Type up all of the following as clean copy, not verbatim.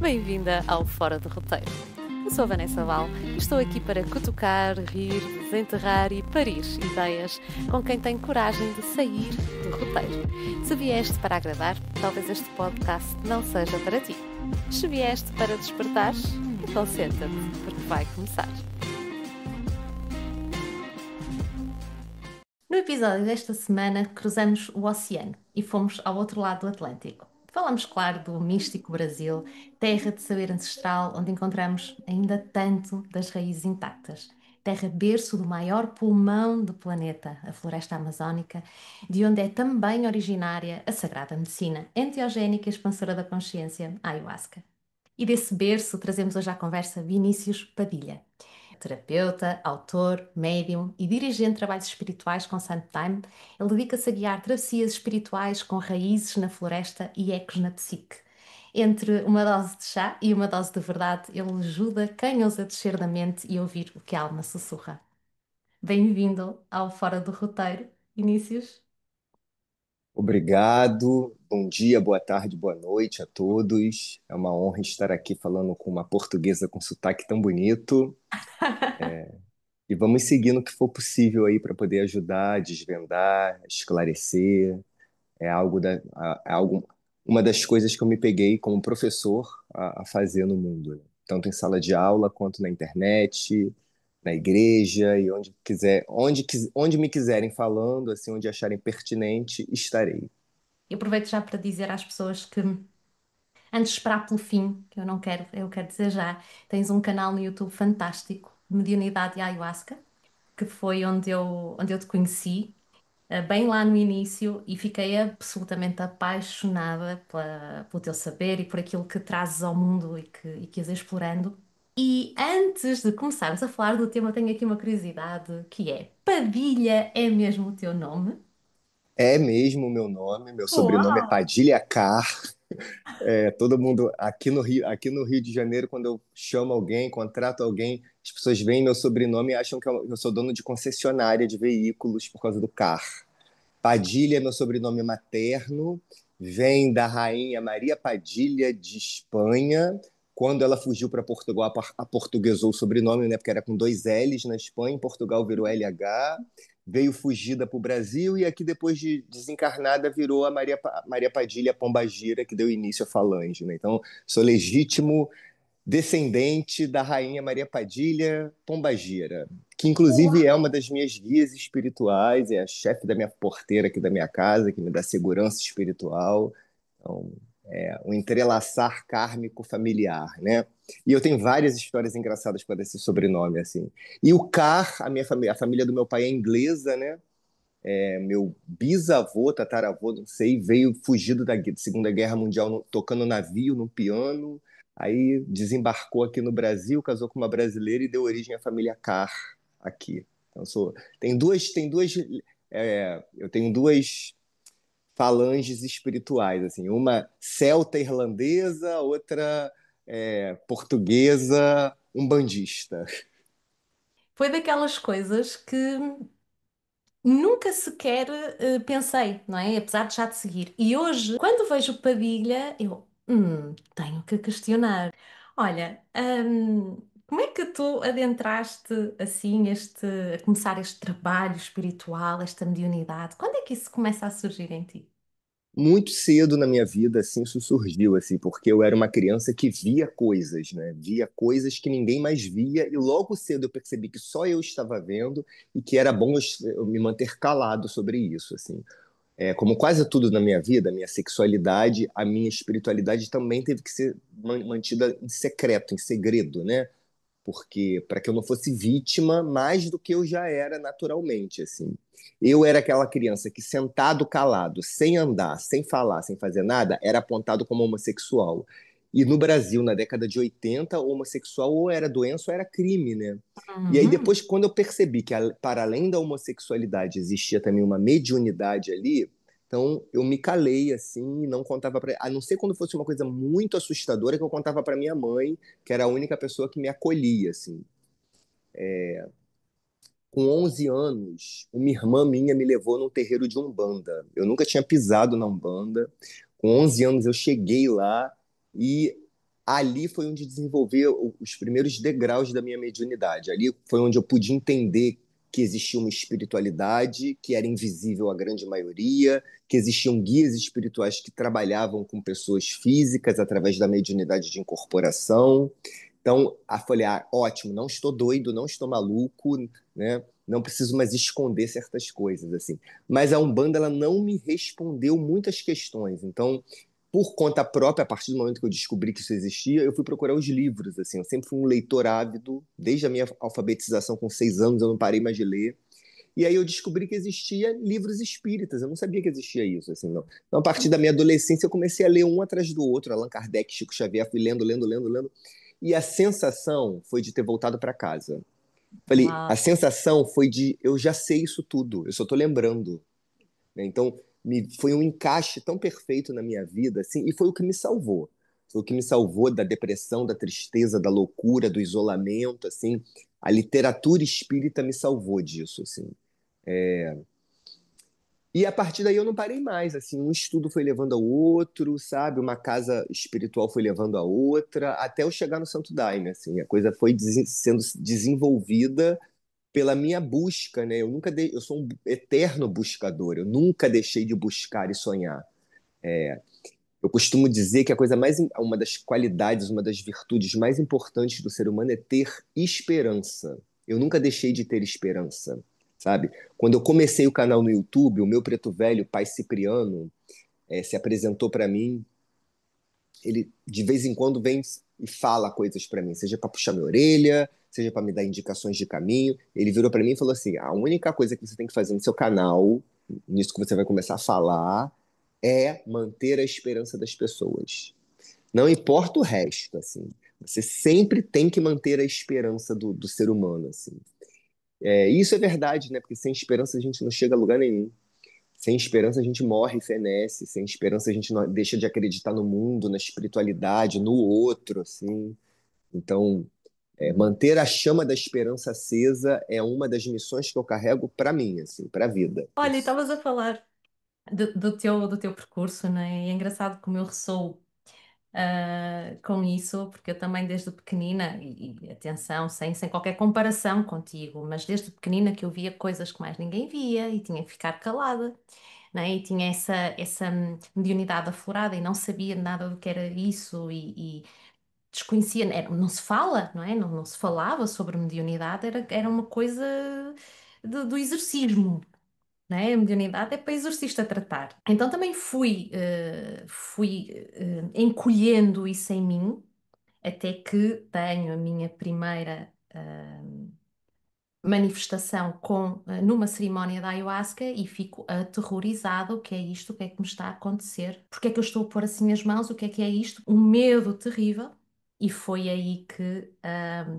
Bem-vinda ao Fora do Roteiro. Eu sou a Vanessa Val e estou aqui para cutucar, rir, desenterrar e parir ideias com quem tem coragem de sair do roteiro. Se vieste para agradar, talvez este podcast não seja para ti. Se vieste para despertar, então senta-te, porque vai começar. No episódio desta semana, cruzamos o oceano e fomos ao outro lado do Atlântico. Falamos, claro, do místico Brasil, terra de saber ancestral, onde encontramos ainda tanto das raízes intactas. Terra berço do maior pulmão do planeta, a floresta amazónica, de onde é também originária a sagrada medicina enteogénica e expansora da consciência, a ayahuasca. E desse berço trazemos hoje à conversa Vinícius Padilha, terapeuta, autor, médium e dirigente de trabalhos espirituais com Sandtime. Ele dedica-se a guiar travessias espirituais com raízes na floresta e ecos na psique. Entre uma dose de chá e uma dose de verdade, ele ajuda quem ousa descer da mente e ouvir o que a alma sussurra. Bem-vindo ao Fora do Roteiro, Vinícius. Obrigado, bom dia, boa tarde, boa noite a todos. É uma honra estar aqui falando com uma portuguesa com sotaque tão bonito. E vamos seguir no que for possível aí para poder ajudar, desvendar, esclarecer. Uma das coisas que eu me peguei como professor a fazer no mundo, né? Tanto em sala de aula quanto na internet, na igreja e onde quiser, onde me quiserem falando, assim, onde acharem pertinente, estarei. E aproveito já para dizer às pessoas que, antes de esperar pelo fim, que eu quero dizer já, tens um canal no YouTube fantástico, Mediunidade e Ayahuasca, que foi onde eu te conheci, bem lá no início, e fiquei absolutamente apaixonada pelo teu saber e por aquilo que trazes ao mundo e que is explorando. E antes de começarmos a falar do tema, tenho aqui uma curiosidade, que é, Padilha é mesmo o teu nome? É mesmo o meu nome, meu sobrenome é Uau! Padilha Car. Todo mundo aqui no Rio de Janeiro, quando eu chamo alguém, contrato alguém, as pessoas veem meu sobrenome e acham que eu sou dono de concessionária de veículos por causa do Car. Padilha é meu sobrenome materno, vem da rainha Maria Padilha de Espanha. Quando ela fugiu para Portugal, aportuguesou o sobrenome, né, porque era com dois L's na Espanha, em Portugal virou LH. Veio fugida para o Brasil e aqui, depois de desencarnada, virou a Maria Padilha Pombagira, que deu início à Falange, né? Então, sou legítimo descendente da rainha Maria Padilha Pombagira, que inclusive é uma das minhas guias espirituais, é a chefe da minha porteira aqui da minha casa, que me dá segurança espiritual. Então, é um entrelaçar kármico familiar, né? E eu tenho várias histórias engraçadas com esse sobrenome, assim. E o Car, a família do meu pai é inglesa, né? Meu bisavô, tataravô, não sei, veio fugido da Segunda Guerra Mundial tocando navio no piano, aí desembarcou aqui no Brasil, casou com uma brasileira e deu origem à família Carr aqui. Então eu tenho duas falanges espirituais, assim, uma celta irlandesa, outra portuguesa umbandista. Foi daquelas coisas que nunca sequer pensei, não é? Apesar de já te seguir. E hoje, quando vejo Padilha, tenho que questionar. Olha, como é que tu adentraste assim a começar este trabalho espiritual, esta mediunidade? Quando é que isso começa a surgir em ti? Muito cedo na minha vida, assim, isso surgiu, assim, porque eu era uma criança que via coisas, né? Via coisas que ninguém mais via, e logo cedo eu percebi que só eu estava vendo e que era bom eu me manter calado sobre isso, assim. Como quase tudo na minha vida, a minha sexualidade, a minha espiritualidade também teve que ser mantida em secreto, em segredo, né? Porque para que eu não fosse vítima mais do que eu já era naturalmente, assim. Eu era aquela criança que sentado calado, sem andar, sem falar, sem fazer nada, era apontado como homossexual. E no Brasil, na década de 80, homossexual ou era doença ou era crime, né? E aí Uhum. depois, quando eu percebi que para além da homossexualidade existia também uma mediunidade ali, então eu me calei assim e não contava para, a não ser quando fosse uma coisa muito assustadora que eu contava para minha mãe, que era a única pessoa que me acolhia, assim. Com 11 anos, uma irmã minha me levou num terreiro de Umbanda. Eu nunca tinha pisado na Umbanda. Com 11 anos eu cheguei lá e ali foi onde desenvolvi os primeiros degraus da minha mediunidade. Ali foi onde eu pude entender que existia uma espiritualidade que era invisível à grande maioria, que existiam guias espirituais que trabalhavam com pessoas físicas através da mediunidade de incorporação. Então, falei, ótimo, não estou doido, não estou maluco, né? Não preciso mais esconder certas coisas, assim. Mas a Umbanda, ela não me respondeu muitas questões. Então, por conta própria, a partir do momento que eu descobri que isso existia, eu fui procurar os livros, assim. Eu sempre fui um leitor ávido, desde a minha alfabetização com 6 anos, eu não parei mais de ler. E aí eu descobri que existia livros espíritas, eu não sabia que existia isso, assim, não. Então, a partir da minha adolescência, eu comecei a ler um atrás do outro, Allan Kardec, Chico Xavier, fui lendo, lendo, lendo, lendo. E a sensação foi de ter voltado para casa. Falei, a Uau. sensação foi de eu já sei isso tudo, eu só estou lembrando, né? Então, foi um encaixe tão perfeito na minha vida, assim, e foi o que me salvou. Foi o que me salvou da depressão, da tristeza, da loucura, do isolamento, assim. A literatura espírita me salvou disso, assim. E a partir daí eu não parei mais, assim, um estudo foi levando ao outro, sabe? Uma casa espiritual foi levando a outra, até eu chegar no Santo Daime, assim. A coisa foi sendo desenvolvida pela minha busca, né? Eu sou um eterno buscador. Eu nunca deixei de buscar e sonhar. Eu costumo dizer que uma das qualidades, uma das virtudes mais importantes do ser humano é ter esperança. Eu nunca deixei de ter esperança, sabe? Quando eu comecei o canal no YouTube, o meu preto velho, pai Cipriano, se apresentou para mim. Ele de vez em quando vem e fala coisas para mim, seja para puxar minha orelha, seja para me dar indicações de caminho. Ele virou para mim e falou assim: a única coisa que você tem que fazer no seu canal, nisso que você vai começar a falar, é manter a esperança das pessoas. Não importa o resto, assim. Você sempre tem que manter a esperança do ser humano, assim. Isso é verdade, né? Porque sem esperança a gente não chega a lugar nenhum. Sem esperança a gente morre e fenece. Sem esperança a gente não, deixa de acreditar no mundo, na espiritualidade, no outro, assim. Então, manter a chama da esperança acesa é uma das missões que eu carrego para mim, assim, para a vida. Olha, e Isso. estavas a falar do teu percurso, não é? E é engraçado como eu ressoo com isso, porque eu também desde pequenina, e atenção, sem qualquer comparação contigo, mas desde pequenina que eu via coisas que mais ninguém via e tinha que ficar calada, não é? E tinha essa mediunidade aflorada e não sabia nada do que era isso e desconhecia, não se fala, não é? Não se falava sobre mediunidade, era uma coisa do exorcismo. Né? A mediunidade é para exorcista tratar. Então também fui encolhendo isso em mim, até que tenho a minha primeira manifestação numa cerimónia da ayahuasca e fico aterrorizada. O que é isto? O que é que me está a acontecer? Porque é que eu estou a pôr assim as mãos? O que é isto? Um medo terrível. E foi aí que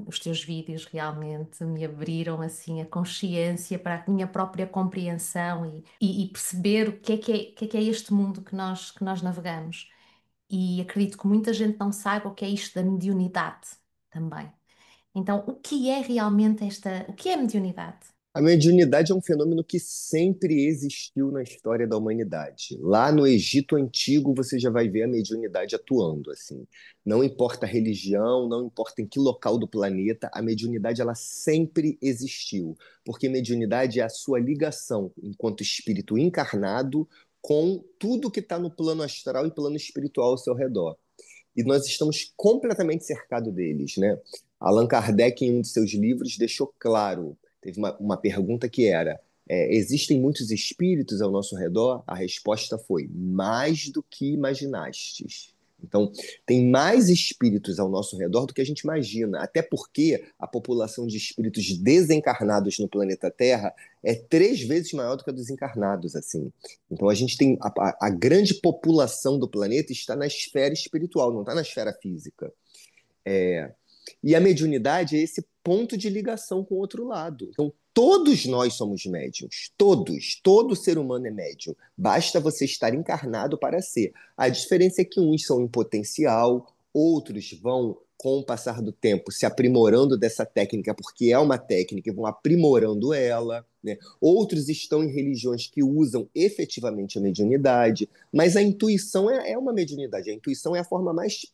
os teus vídeos realmente me abriram assim a consciência para a minha própria compreensão e perceber o que é este mundo que nós navegamos. E acredito que muita gente não saiba o que é isto da mediunidade também. Então, o que é realmente o que é mediunidade? A mediunidade é um fenômeno que sempre existiu na história da humanidade. Lá no Egito Antigo, você já vai ver a mediunidade atuando, assim. Não importa a religião, não importa em que local do planeta, a mediunidade ela sempre existiu, porque mediunidade é a sua ligação enquanto espírito encarnado com tudo que está no plano astral e plano espiritual ao seu redor. E nós estamos completamente cercados deles, né? Allan Kardec, em um de seus livros, deixou claro, teve uma pergunta que era, existem muitos espíritos ao nosso redor? A resposta foi, mais do que imaginastes. Então, tem mais espíritos ao nosso redor do que a gente imagina, até porque a população de espíritos desencarnados no planeta Terra é 3 vezes maior do que a dos encarnados, assim. Então a gente tem a grande população do planeta está na esfera espiritual, não está na esfera física. E a mediunidade é esse ponto de ligação com o outro lado. Então todos nós somos médiums, todos, todo ser humano é médium. Basta você estar encarnado para ser. A diferença é que uns são em potencial, outros vão com o passar do tempo se aprimorando dessa técnica, porque é uma técnica, e vão aprimorando ela, né? Outros estão em religiões que usam efetivamente a mediunidade, mas a intuição é uma mediunidade. A intuição é a forma mais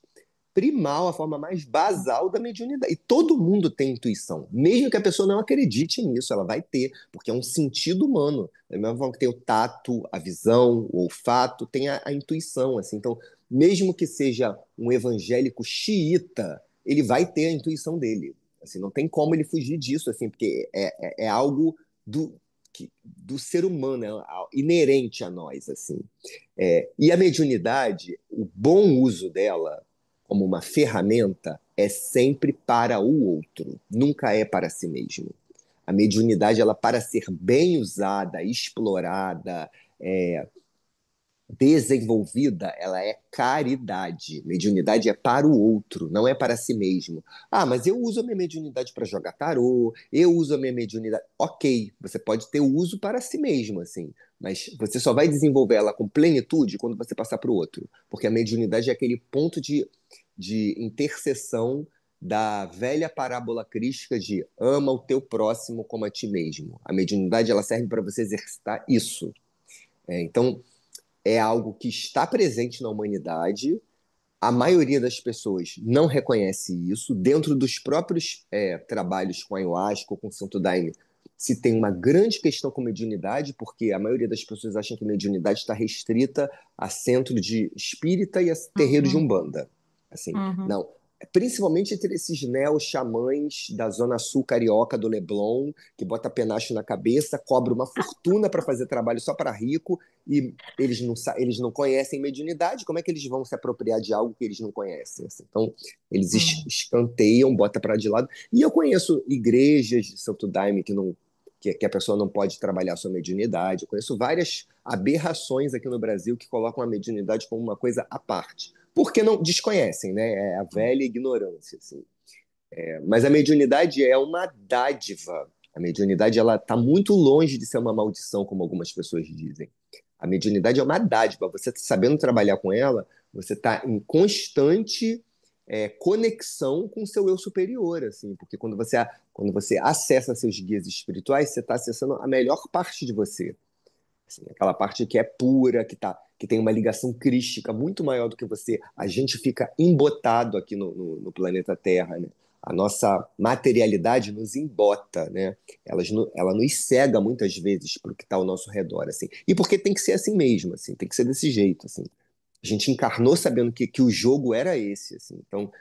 primal, a forma mais basal da mediunidade. E todo mundo tem intuição, mesmo que a pessoa não acredite nisso, ela vai ter, porque é um sentido humano. Da mesma forma que tem o tato, a visão, o olfato, tem a intuição, assim. Então, mesmo que seja um evangélico xiita, ele vai ter a intuição dele. Assim, não tem como ele fugir disso, assim, porque é algo do ser humano, é inerente a nós, assim. E a mediunidade, o bom uso dela como uma ferramenta é sempre para o outro, nunca é para si mesmo. A mediunidade, ela para ser bem usada, explorada, é, desenvolvida, ela é caridade. Mediunidade é para o outro, não é para si mesmo. Ah, mas eu uso a minha mediunidade para jogar tarô, eu uso a minha mediunidade. Ok, você pode ter o uso para si mesmo, assim, mas você só vai desenvolver ela com plenitude quando você passar para o outro. Porque a mediunidade é aquele ponto de interseção da velha parábola crística de ama o teu próximo como a ti mesmo. A mediunidade ela serve para você exercitar isso. Então, é algo que está presente na humanidade. A maioria das pessoas não reconhece isso. Dentro dos próprios trabalhos com ayahuasca ou com Santo Daime, se tem uma grande questão com mediunidade, porque a maioria das pessoas acham que mediunidade está restrita a centro de espírita e a terreiro de Uhum, umbanda. Assim, uhum. não. Principalmente entre esses neo-xamãs da zona sul carioca do Leblon, que bota penacho na cabeça, cobra uma fortuna para fazer trabalho só para rico, e eles não conhecem mediunidade, como é que eles vão se apropriar de algo que eles não conhecem? Assim? Então, eles Hum. escanteiam, bota para de lado. E eu conheço igrejas de Santo Daime que a pessoa não pode trabalhar sua mediunidade. Eu conheço várias aberrações aqui no Brasil que colocam a mediunidade como uma coisa à parte. Porque não desconhecem, né? É a velha ignorância. Assim. Mas a mediunidade é uma dádiva. A mediunidade ela está muito longe de ser uma maldição, como algumas pessoas dizem. A mediunidade é uma dádiva. Você tá sabendo trabalhar com ela, você está em constante conexão com o seu eu superior, assim, porque quando você acessa seus guias espirituais, você está acessando a melhor parte de você, assim, aquela parte que é pura, que tem uma ligação crística muito maior do que você. A gente fica embotado aqui no planeta Terra, né? A nossa materialidade nos embota, né? Ela nos cega muitas vezes para o que está ao nosso redor, assim. E porque tem que ser assim mesmo, assim, tem que ser desse jeito, assim. A gente encarnou sabendo que o jogo era esse, assim. Então,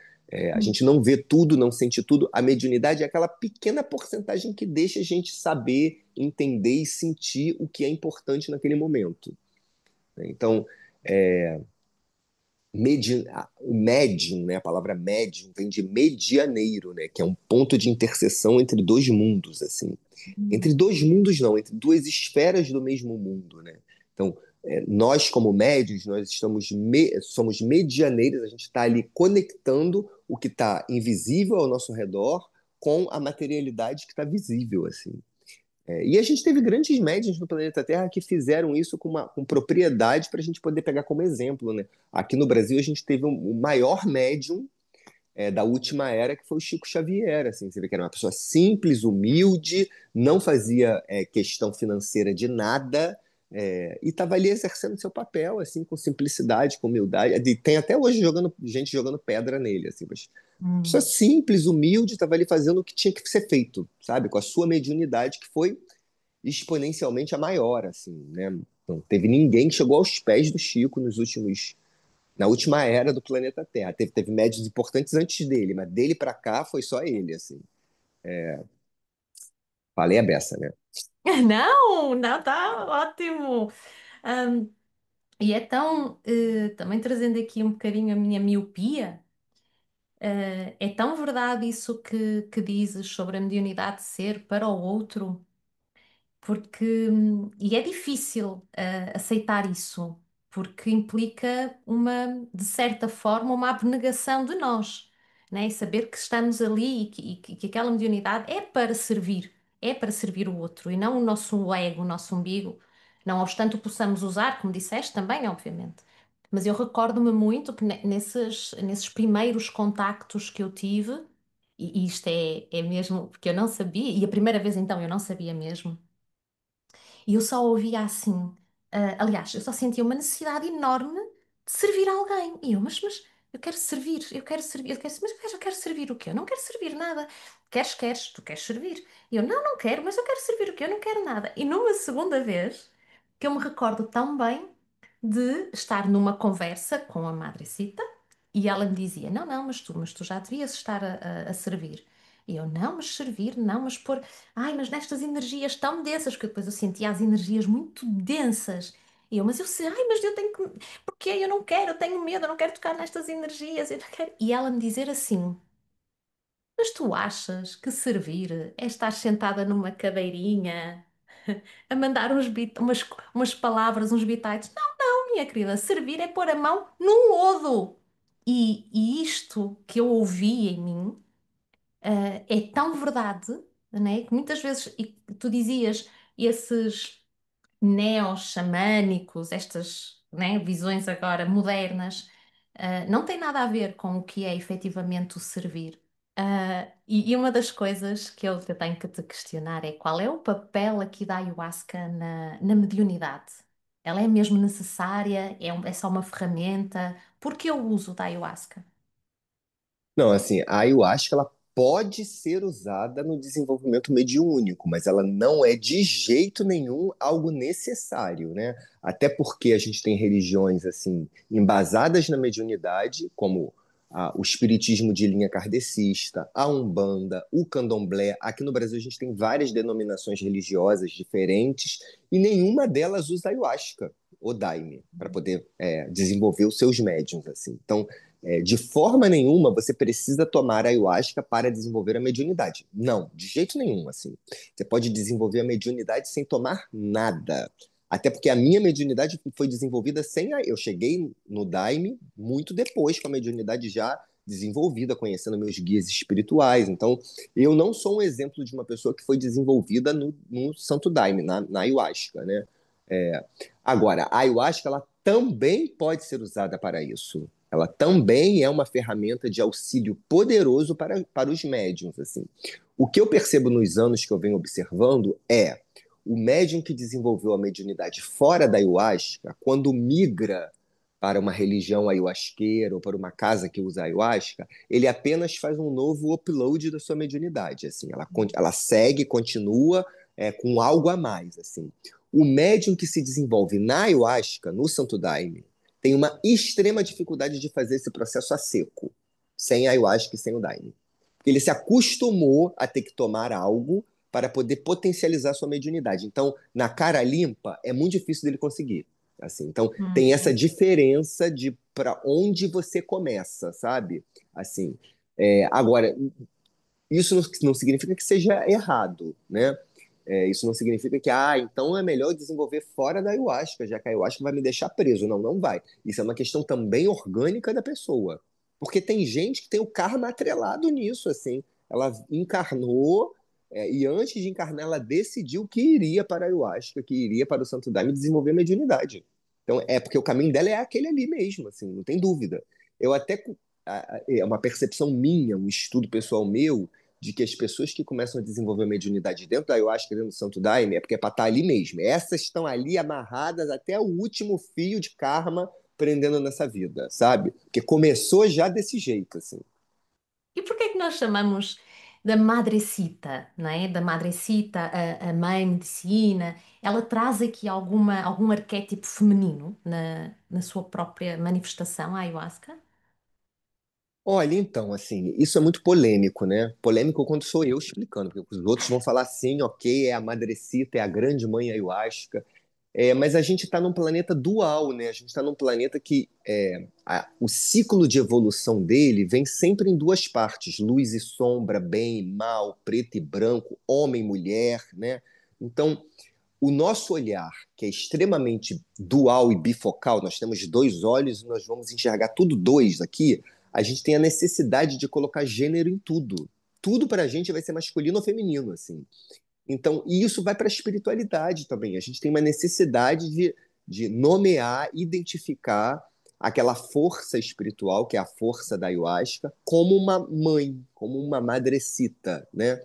a gente não vê tudo, não sente tudo. A mediunidade é aquela pequena porcentagem que deixa a gente saber, entender e sentir o que é importante naquele momento. Né? Então, o médium, né, a palavra médium vem de medianeiro, né, que é um ponto de interseção entre dois mundos, assim. Hum. Entre dois mundos não, entre duas esferas do mesmo mundo, né? Então, nós como médios, somos medianeiros, a gente está ali conectando o que está invisível ao nosso redor com a materialidade que está visível, assim. E a gente teve grandes médiuns no planeta Terra que fizeram isso com propriedade para a gente poder pegar como exemplo, né? Aqui no Brasil a gente teve o maior médium da última era, que foi o Chico Xavier, assim, você vê que era uma pessoa simples, humilde, não fazia questão financeira de nada, e estava ali exercendo seu papel, assim, com simplicidade, com humildade. E tem até hoje gente jogando pedra nele, assim, mas pessoa Hum. simples, humilde, estava ali fazendo o que tinha que ser feito, sabe? Com a sua mediunidade, que foi exponencialmente a maior, assim, né? Não teve ninguém que chegou aos pés do Chico na última era do planeta Terra. Teve médios importantes antes dele, mas dele para cá foi só ele, assim. Falei a beça, né? Não, não, tá ótimo. Ahm, e é tão, também trazendo aqui um bocadinho a minha miopia, é tão verdade isso que dizes sobre a mediunidade ser para o outro. Porque, e é difícil aceitar isso, porque implica de certa forma, uma abnegação de nós, né? E saber que estamos ali e que aquela mediunidade é para servir o outro e não o nosso ego, o nosso umbigo. Não obstante o possamos usar, como disseste também, obviamente. Mas eu recordo-me muito que nesses primeiros contactos que eu tive, e isto é mesmo porque eu não sabia, e a primeira vez então eu não sabia mesmo. E eu só ouvia assim. Aliás, eu só sentia uma necessidade enorme de servir alguém. E eu, mas Eu quero servir, mas eu quero servir o quê? Eu não quero servir nada. Queres, tu queres servir. E eu, não quero, mas eu quero servir o quê? Eu não quero nada. E numa segunda vez, que eu me recordo tão bem de estar numa conversa com a madrecita e ela me dizia, mas tu já devias estar a servir. E eu, não, mas servir, não, mas pôr, ai, mas nestas energias tão densas, porque depois eu sentia as energias muito densas. E eu, mas eu sei, ai, mas eu tenho que, porque eu não quero, eu tenho medo, eu não quero tocar nestas energias, eu não quero. E ela me dizer assim: mas tu achas que servir é estar sentada numa cadeirinha a mandar umas palavras, uns bitites? Não, não, minha querida, servir é pôr a mão num lodo. E isto que eu ouvi em mim, é tão verdade, né? Que muitas vezes, e tu dizias, esses neo-xamânicos, estas, né, visões agora modernas, não tem nada a ver com o que é efetivamente o servir. E uma das coisas que eu tenho que te questionar é qual é o papel aqui da ayahuasca na mediunidade? Ela é mesmo necessária? É só uma ferramenta? Por que o uso da ayahuasca? Não, assim, a ayahuasca ela pode ser usada no desenvolvimento mediúnico, mas ela não é de jeito nenhum algo necessário, né? Até porque a gente tem religiões assim embasadas na mediunidade, como o espiritismo de linha kardecista, a Umbanda, o Candomblé. Aqui no Brasil a gente tem várias denominações religiosas diferentes e nenhuma delas usa ayahuasca ou daime para poder desenvolver os seus médiums assim. Então de forma nenhuma você precisa tomar ayahuasca para desenvolver a mediunidade. Não, de jeito nenhum, assim. Você pode desenvolver a mediunidade sem tomar nada. Até porque a minha mediunidade foi desenvolvida sem eu cheguei no Daime muito depois com a mediunidade já desenvolvida, conhecendo meus guias espirituais. Então, eu não sou um exemplo de uma pessoa que foi desenvolvida no Santo Daime, na ayahuasca, né? É, Agora, a ayahuasca ela também pode ser usada para isso. Ela também é uma ferramenta de auxílio poderoso para os médiums, assim. O que eu percebo nos anos que eu venho observando é o médium que desenvolveu a mediunidade fora da ayahuasca, quando migra para uma religião ayahuasqueira ou para uma casa que usa ayahuasca, ele apenas faz um novo upload da sua mediunidade, assim. Ela segue, continua com algo a mais, assim. O médium que se desenvolve na ayahuasca, no Santo Daime, tem uma extrema dificuldade de fazer esse processo a seco, sem a ayahuasca e sem o daime. Porque ele se acostumou a ter que tomar algo para poder potencializar sua mediunidade. Então, na cara limpa, é muito difícil dele conseguir. Assim, então, tem essa Uhum. diferença de para onde você começa, sabe? Assim, agora, isso não significa que seja errado, né? Isso não significa que, então é melhor desenvolver fora da ayahuasca, já que a ayahuasca vai me deixar preso. Não, não vai. Isso é uma questão também orgânica da pessoa. Porque tem gente que tem o karma atrelado nisso, assim. Ela encarnou, e antes de encarnar, ela decidiu que iria para a ayahuasca, que iria para o Santo Daime desenvolver mediunidade. Então, é porque o caminho dela é aquele ali mesmo, assim, não tem dúvida. Eu até, é uma percepção minha, um estudo pessoal meu, de que as pessoas que começam a desenvolver mediunidade dentro da ayahuasca, dentro do Santo Daime, é porque é para estar ali mesmo. Essas estão ali amarradas até o último fio de karma prendendo nessa vida, sabe? Porque começou já desse jeito, assim. E por que é que nós chamamos da madrecita, não é? Da madrecita, a mãe medicina, ela traz aqui algum arquétipo feminino na sua própria manifestação, a ayahuasca? Olha, então, assim, isso é muito polêmico, né? Polêmico quando sou eu explicando, porque os outros vão falar assim, ok, é a madrecita, é a grande mãe ayahuasca. Mas a gente está num planeta dual, né? A gente está num planeta que o ciclo de evolução dele vem sempre em duas partes: luz e sombra, bem e mal, preto e branco, homem e mulher, né? Então, o nosso olhar, que é extremamente dual e bifocal, nós temos dois olhos e nós vamos enxergar tudo dois aqui. A gente tem a necessidade de colocar gênero em tudo. Tudo para a gente vai ser masculino ou feminino, assim. Então, e isso vai para a espiritualidade também. A gente tem uma necessidade de nomear, identificar aquela força espiritual, que é a força da ayahuasca, como uma mãe, como uma madrecita, né?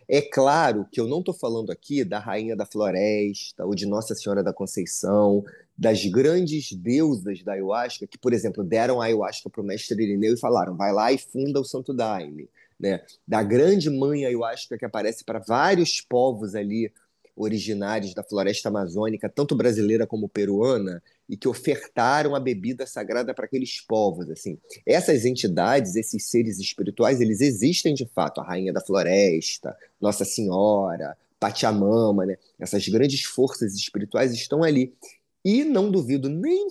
É claro que eu não estou falando aqui da Rainha da Floresta ou de Nossa Senhora da Conceição, das grandes deusas da ayahuasca, que, por exemplo, deram a ayahuasca para o mestre Irineu e falaram, vai lá e funda o Santo Daime, né? Da grande mãe ayahuasca que aparece para vários povos ali originários da floresta amazônica, tanto brasileira como peruana, e que ofertaram a bebida sagrada para aqueles povos, assim. Essas entidades, esses seres espirituais, eles existem de fato, a rainha da floresta, Nossa Senhora, Pachamama, né? Essas grandes forças espirituais estão ali. E não duvido nem um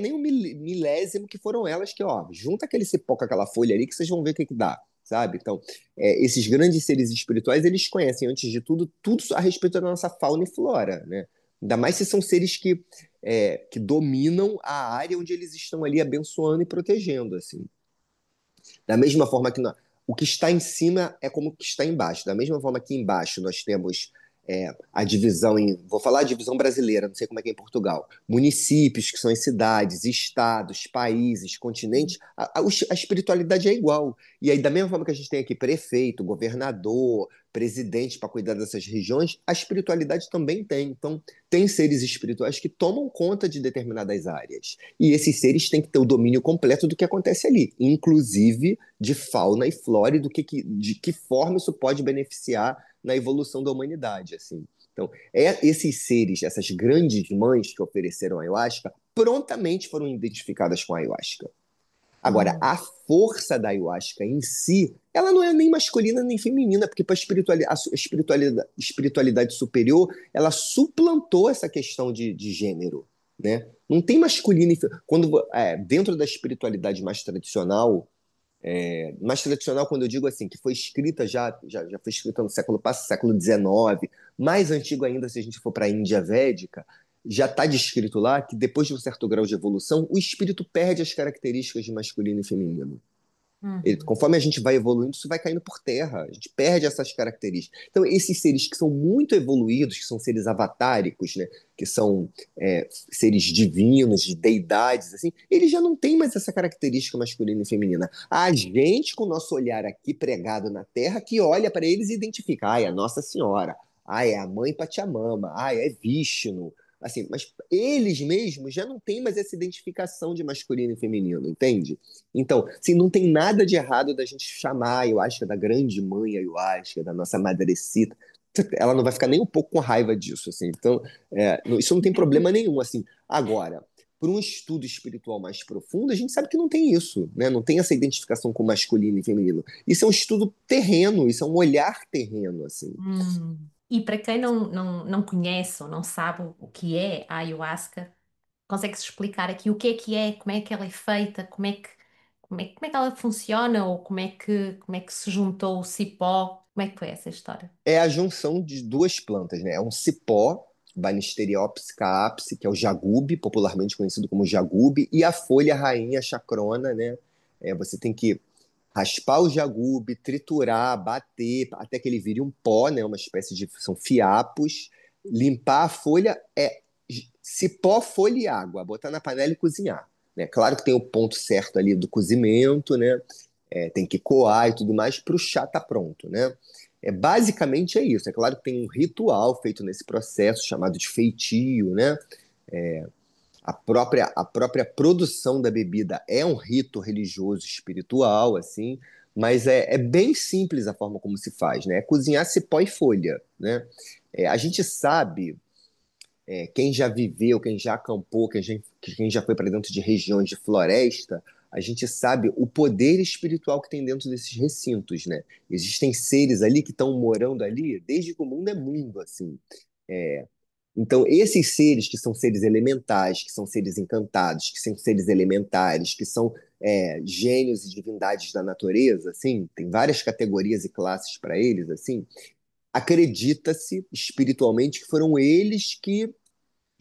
nem um milésimo que foram elas que, ó, junta aquele cipó com aquela folha ali que vocês vão ver o que que dá, sabe? Então, esses grandes seres espirituais, eles conhecem, antes de tudo, tudo a respeito da nossa fauna e flora, né? Ainda mais se são seres que dominam a área onde eles estão ali abençoando e protegendo, assim. Da mesma forma que o que está em cima é como o que está embaixo. Da mesma forma que embaixo nós temos a divisão vou falar a divisão brasileira, não sei como é que é em Portugal, municípios, que são as cidades, estados, países, continentes, a espiritualidade é igual. E aí, da mesma forma que a gente tem aqui prefeito, governador, presidente para cuidar dessas regiões, a espiritualidade também tem. Então, tem seres espirituais que tomam conta de determinadas áreas. E esses seres têm que ter o domínio completo do que acontece ali, inclusive de fauna e flora e de que forma isso pode beneficiar na evolução da humanidade, assim. Então, esses seres, essas grandes mães que ofereceram a ayahuasca, prontamente foram identificadas com a ayahuasca. Agora, Hum. a força da ayahuasca em si, ela não é nem masculina nem feminina, porque para a espiritualidade superior, ela suplantou essa questão de gênero, né? Não tem masculino e quando dentro da espiritualidade mais tradicional quando eu digo assim, que foi escrita já foi escrita no século passado, século XIX, mais antigo ainda se a gente for para a Índia Védica, já está descrito lá que depois de um certo grau de evolução, o espírito perde as características de masculino e feminino. Uhum. Conforme a gente vai evoluindo, isso vai caindo por terra. A gente perde essas características. Então, esses seres que são muito evoluídos, que são seres avatáricos, né? Que são seres divinos, de deidades, assim, eles já não têm mais essa característica masculina e feminina. A gente, com o nosso olhar aqui pregado na terra, que olha para eles e identifica. Ah, é a Nossa Senhora. Ah, é a Mãe Pachamama. Ah, é Vishnu. Assim, mas eles mesmos já não têm mais essa identificação de masculino e feminino, entende? Então, assim, não tem nada de errado da gente chamar a ayahuasca da grande mãe ayahuasca, da nossa madrecita. Ela não vai ficar nem um pouco com raiva disso, assim. Então, isso não tem problema nenhum, assim. Agora, para um estudo espiritual mais profundo, a gente sabe que não tem isso, né? Não tem essa identificação com masculino e feminino. Isso é um estudo terreno, isso é um olhar terreno, assim. E para quem não conhece ou não sabe o que é a ayahuasca, consegue-se explicar aqui o que é, como é que ela é feita, como é que ela funciona ou como é que se juntou o cipó? Como é que foi essa história? É a junção de duas plantas, né? É um cipó, Banisteriopsis caapse, que é o jagube, popularmente conhecido como jagube, e a folha rainha chacrona, né? Você tem que raspar o jagube, triturar, bater, até que ele vire um pó, né? Uma espécie de... São fiapos. Limpar a folha cipó, folha e água. Botar na panela e cozinhar, né? Claro que tem o ponto certo ali do cozimento, né? Tem que coar e tudo mais para o chá tá pronto, né? Basicamente é isso. É claro que tem um ritual feito nesse processo chamado de feitio, né? A própria produção da bebida é um rito religioso espiritual, assim, mas é bem simples a forma como se faz, né? É cozinhar cipó e folha, né? A gente sabe, quem já viveu, quem já acampou, quem já foi para dentro de regiões de floresta, a gente sabe o poder espiritual que tem dentro desses recintos, né? Existem seres ali que estão morando ali desde que o mundo é mundo, assim. É, então, esses seres que são seres elementais, que são seres encantados, que são seres elementares, que são gênios e divindades da natureza, assim, tem várias categorias e classes para eles, assim, acredita-se espiritualmente que foram eles que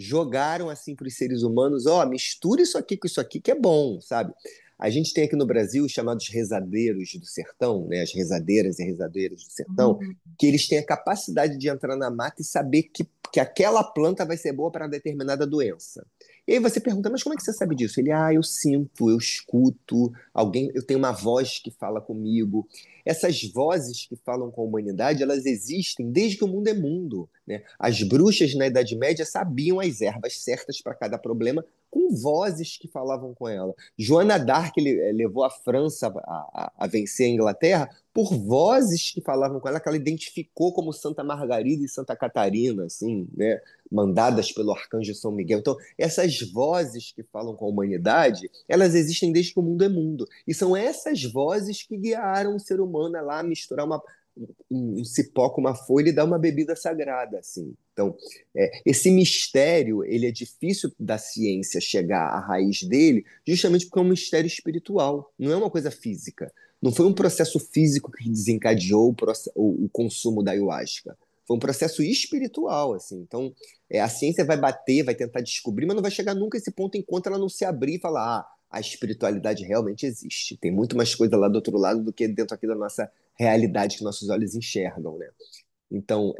jogaram assim para os seres humanos, ó, mistura isso aqui com isso aqui que é bom, sabe? A gente tem aqui no Brasil os chamados rezadeiros do sertão, né? As rezadeiras e rezadeiros do sertão, Hum. que eles têm a capacidade de entrar na mata e saber que aquela planta vai ser boa para determinada doença. E aí você pergunta, mas como é que você sabe disso? Ele, eu sinto, eu escuto, alguém, eu tenho uma voz que fala comigo. Essas vozes que falam com a humanidade, elas existem desde que o mundo é mundo, né? As bruxas na Idade Média sabiam as ervas certas para cada problema, com vozes que falavam com ela. Joana d'Arc levou a França a vencer a Inglaterra por vozes que falavam com ela, que ela identificou como Santa Margarida e Santa Catarina, assim, né? Mandadas pelo arcanjo São Miguel. Então, essas vozes que falam com a humanidade, elas existem desde que o mundo é mundo. E são essas vozes que guiaram o ser humano a lá misturar um cipó com uma folha e dar uma bebida sagrada, assim. Então, esse mistério, ele é difícil da ciência chegar à raiz dele, justamente porque é um mistério espiritual, não é uma coisa física. Não foi um processo físico que desencadeou o consumo da ayahuasca. Foi um processo espiritual, assim. Então, a ciência vai bater, vai tentar descobrir, mas não vai chegar nunca a esse ponto enquanto ela não se abrir e falar, a espiritualidade realmente existe. Tem muito mais coisa lá do outro lado do que dentro aqui da nossa realidade que nossos olhos enxergam, né? Então,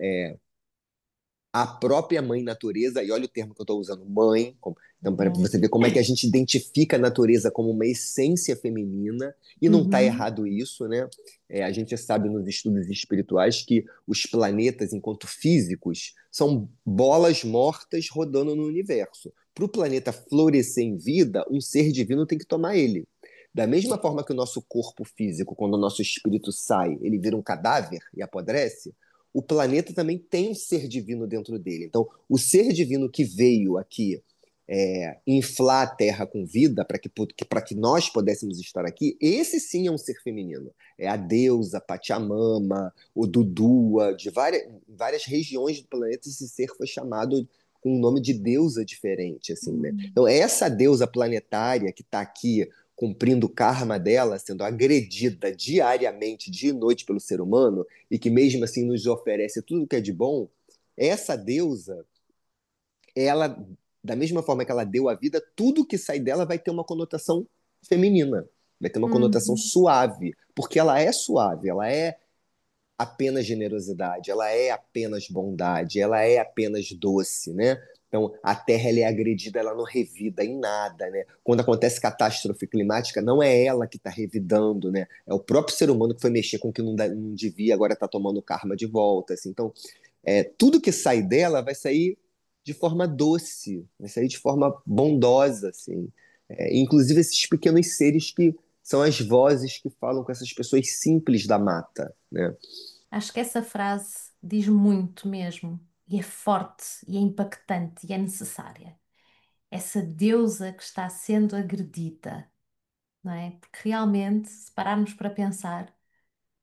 a própria mãe natureza, e olha o termo que eu estou usando, mãe, então para Uhum. você ver como é que a gente identifica a natureza como uma essência feminina, e não está Uhum. errado isso, né? A gente sabe nos estudos espirituais que os planetas, enquanto físicos, são bolas mortas rodando no universo. Para o planeta florescer em vida, um ser divino tem que tomar ele. Da mesma forma que o nosso corpo físico, quando o nosso espírito sai, ele vira um cadáver e apodrece, o planeta também tem um ser divino dentro dele. Então, o ser divino que veio aqui inflar a Terra com vida para que nós pudéssemos estar aqui, esse sim é um ser feminino. É a deusa, Pachamama, o Dudua, de várias regiões do planeta, esse ser foi chamado com um nome de deusa diferente, assim, né? Uhum. Então, essa deusa planetária que está aqui cumprindo o karma dela, sendo agredida diariamente, dia e noite pelo ser humano, e que mesmo assim nos oferece tudo que é de bom, essa deusa, ela, da mesma forma que ela deu a vida, tudo que sai dela vai ter uma conotação feminina, vai ter uma conotação Uhum. suave, porque ela é suave, ela é apenas generosidade, ela é apenas bondade, ela é apenas doce, né? Então, a Terra ela é agredida, ela não revida em nada, né? Quando acontece catástrofe climática, não é ela que está revidando, né? É o próprio ser humano que foi mexer com o que não devia, agora está tomando o karma de volta, assim. Então, tudo que sai dela vai sair de forma doce, vai sair de forma bondosa, assim. Inclusive esses pequenos seres que são as vozes que falam com essas pessoas simples da mata, né? Acho que essa frase diz muito mesmo, e é forte, e é impactante, e é necessária. Essa deusa que está sendo agredida, não é? Porque realmente, se pararmos para pensar,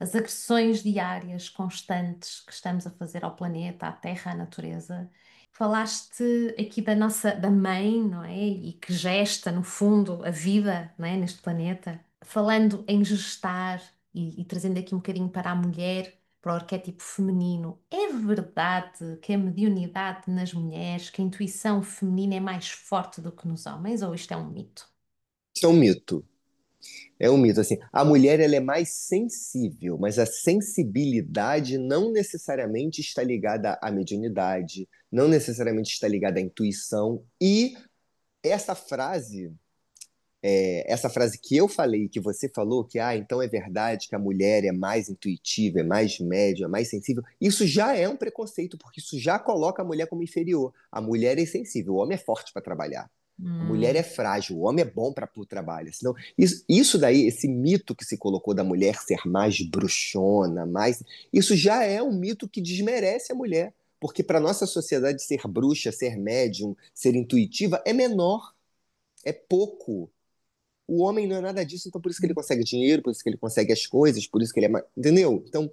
as agressões diárias, constantes que estamos a fazer ao planeta, à Terra, à natureza. Falaste aqui da nossa, da mãe, não é? E que gesta, no fundo, a vida, não é? Neste planeta. Falando em gestar e trazendo aqui um bocadinho para a mulher, para o arquétipo feminino, é verdade que a mediunidade nas mulheres, que a intuição feminina é mais forte do que nos homens, ou isto é um mito? Isso é um mito. É um mito, assim. A mulher, ela é mais sensível, mas a sensibilidade não necessariamente está ligada à mediunidade, não necessariamente está ligada à intuição. E essa frase, essa frase que eu falei, que você falou, que, então é verdade que a mulher é mais intuitiva, é mais média, é mais sensível, isso já é um preconceito, porque isso já coloca a mulher como inferior. A mulher é sensível, o homem é forte para trabalhar. A mulher é Hum, frágil, o homem é bom para o trabalho. Senão, isso daí, esse mito que se colocou da mulher ser mais bruxona, isso já é um mito que desmerece a mulher. Porque para nossa sociedade ser bruxa, ser médium, ser intuitiva é menor, é pouco. O homem não é nada disso, então por isso que ele consegue dinheiro, por isso que ele consegue as coisas, por isso que ele é mais. Entendeu? Então,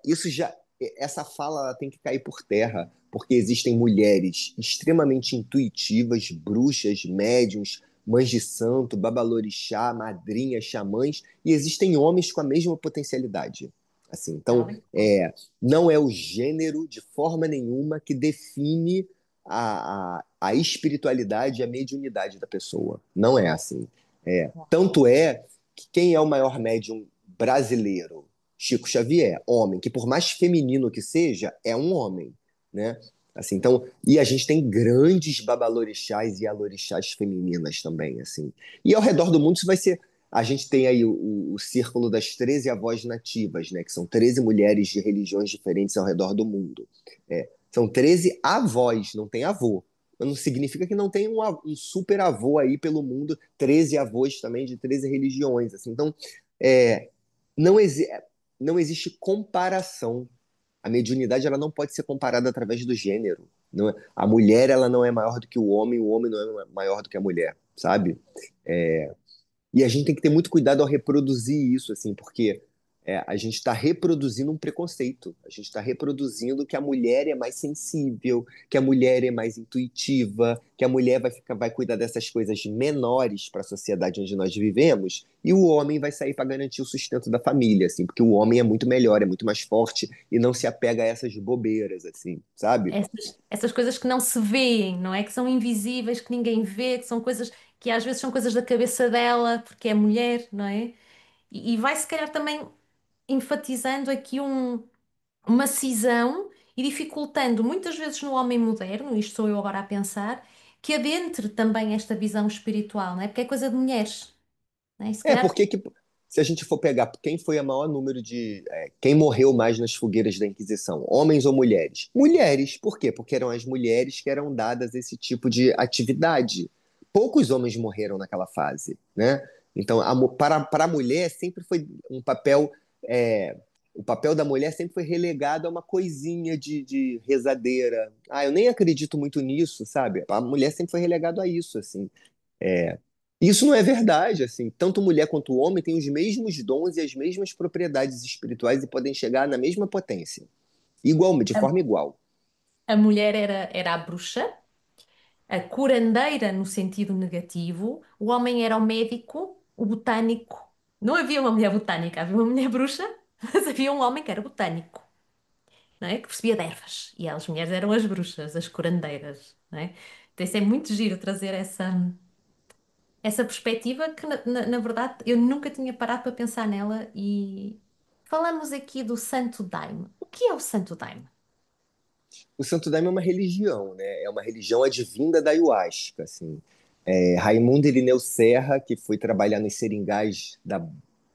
isso já. Essa fala ela tem que cair por terra, porque existem mulheres extremamente intuitivas, bruxas, médiums, mães de santo, babalorixá, madrinhas, xamãs, e existem homens com a mesma potencialidade. Assim, então, tal e qual. não é o gênero de forma nenhuma que define a espiritualidade e a mediunidade da pessoa. Não é assim. Tanto é que quem é o maior médium brasileiro? Chico Xavier, homem, que por mais feminino que seja, é um homem, né? Assim, então, e a gente tem grandes babalorixás e alorixás femininas também, assim. E ao redor do mundo isso vai ser. A gente tem aí o círculo das 13 avós nativas, né? Que são 13 mulheres de religiões diferentes ao redor do mundo. São 13 avós, não tem avô. Não significa que não tem um super avô aí pelo mundo, 13 avós também de 13 religiões. Assim. Então, é, não, não existe comparação. A mediunidade ela não pode ser comparada através do gênero. A mulher ela não é maior do que o homem não é maior do que a mulher, sabe? E a gente tem que ter muito cuidado ao reproduzir isso, assim, porque a gente está reproduzindo um preconceito. A gente está reproduzindo que a mulher é mais sensível, que a mulher é mais intuitiva, que a mulher vai cuidar dessas coisas menores para a sociedade onde nós vivemos, e o homem vai sair para garantir o sustento da família, assim, porque o homem é muito melhor, é muito mais forte e não se apega a essas bobeiras, assim, sabe? Essas coisas que não se veem, não é? Que são invisíveis, que ninguém vê, que são coisas que às vezes são coisas da cabeça dela, porque é mulher, não é? E vai se calhar também enfatizando aqui uma cisão e dificultando muitas vezes no homem moderno, isto sou eu agora a pensar, que adentre também esta visão espiritual, não é? Porque é coisa de mulheres, não é? E se calhar Porque que, se a gente for pegar quem foi o maior número quem morreu mais nas fogueiras da Inquisição, homens ou mulheres? Mulheres. Por quê? Porque eram as mulheres que eram dadas esse tipo de atividade. Poucos homens morreram naquela fase, né? Então, para a mulher sempre foi um papel. é, o papel da mulher sempre foi relegado a uma coisinha de rezadeira. Ah, eu nem acredito muito nisso, sabe? A mulher sempre foi relegado a isso, assim. É, isso não é verdade, assim. Tanto mulher quanto homem têm os mesmos dons e as mesmas propriedades espirituais e podem chegar na mesma potência, igual, de a, forma igual. a mulher era a bruxa, a curandeira no sentido negativo, o homem era o médico, o botânico. Não havia uma mulher botânica, havia uma mulher bruxa, mas havia um homem que era botânico, não é? Que percebia de ervas. E as mulheres eram as bruxas, as curandeiras, não é? Então isso é muito giro trazer essa perspectiva que, na verdade, eu nunca tinha parado para pensar nela e falamos aqui do Santo Daime. O que é o Santo Daime? O Santo Daime é uma religião, né? É uma religião advinda da ayahuasca, assim. Raimundo Irineu Serra, que foi trabalhar nos seringais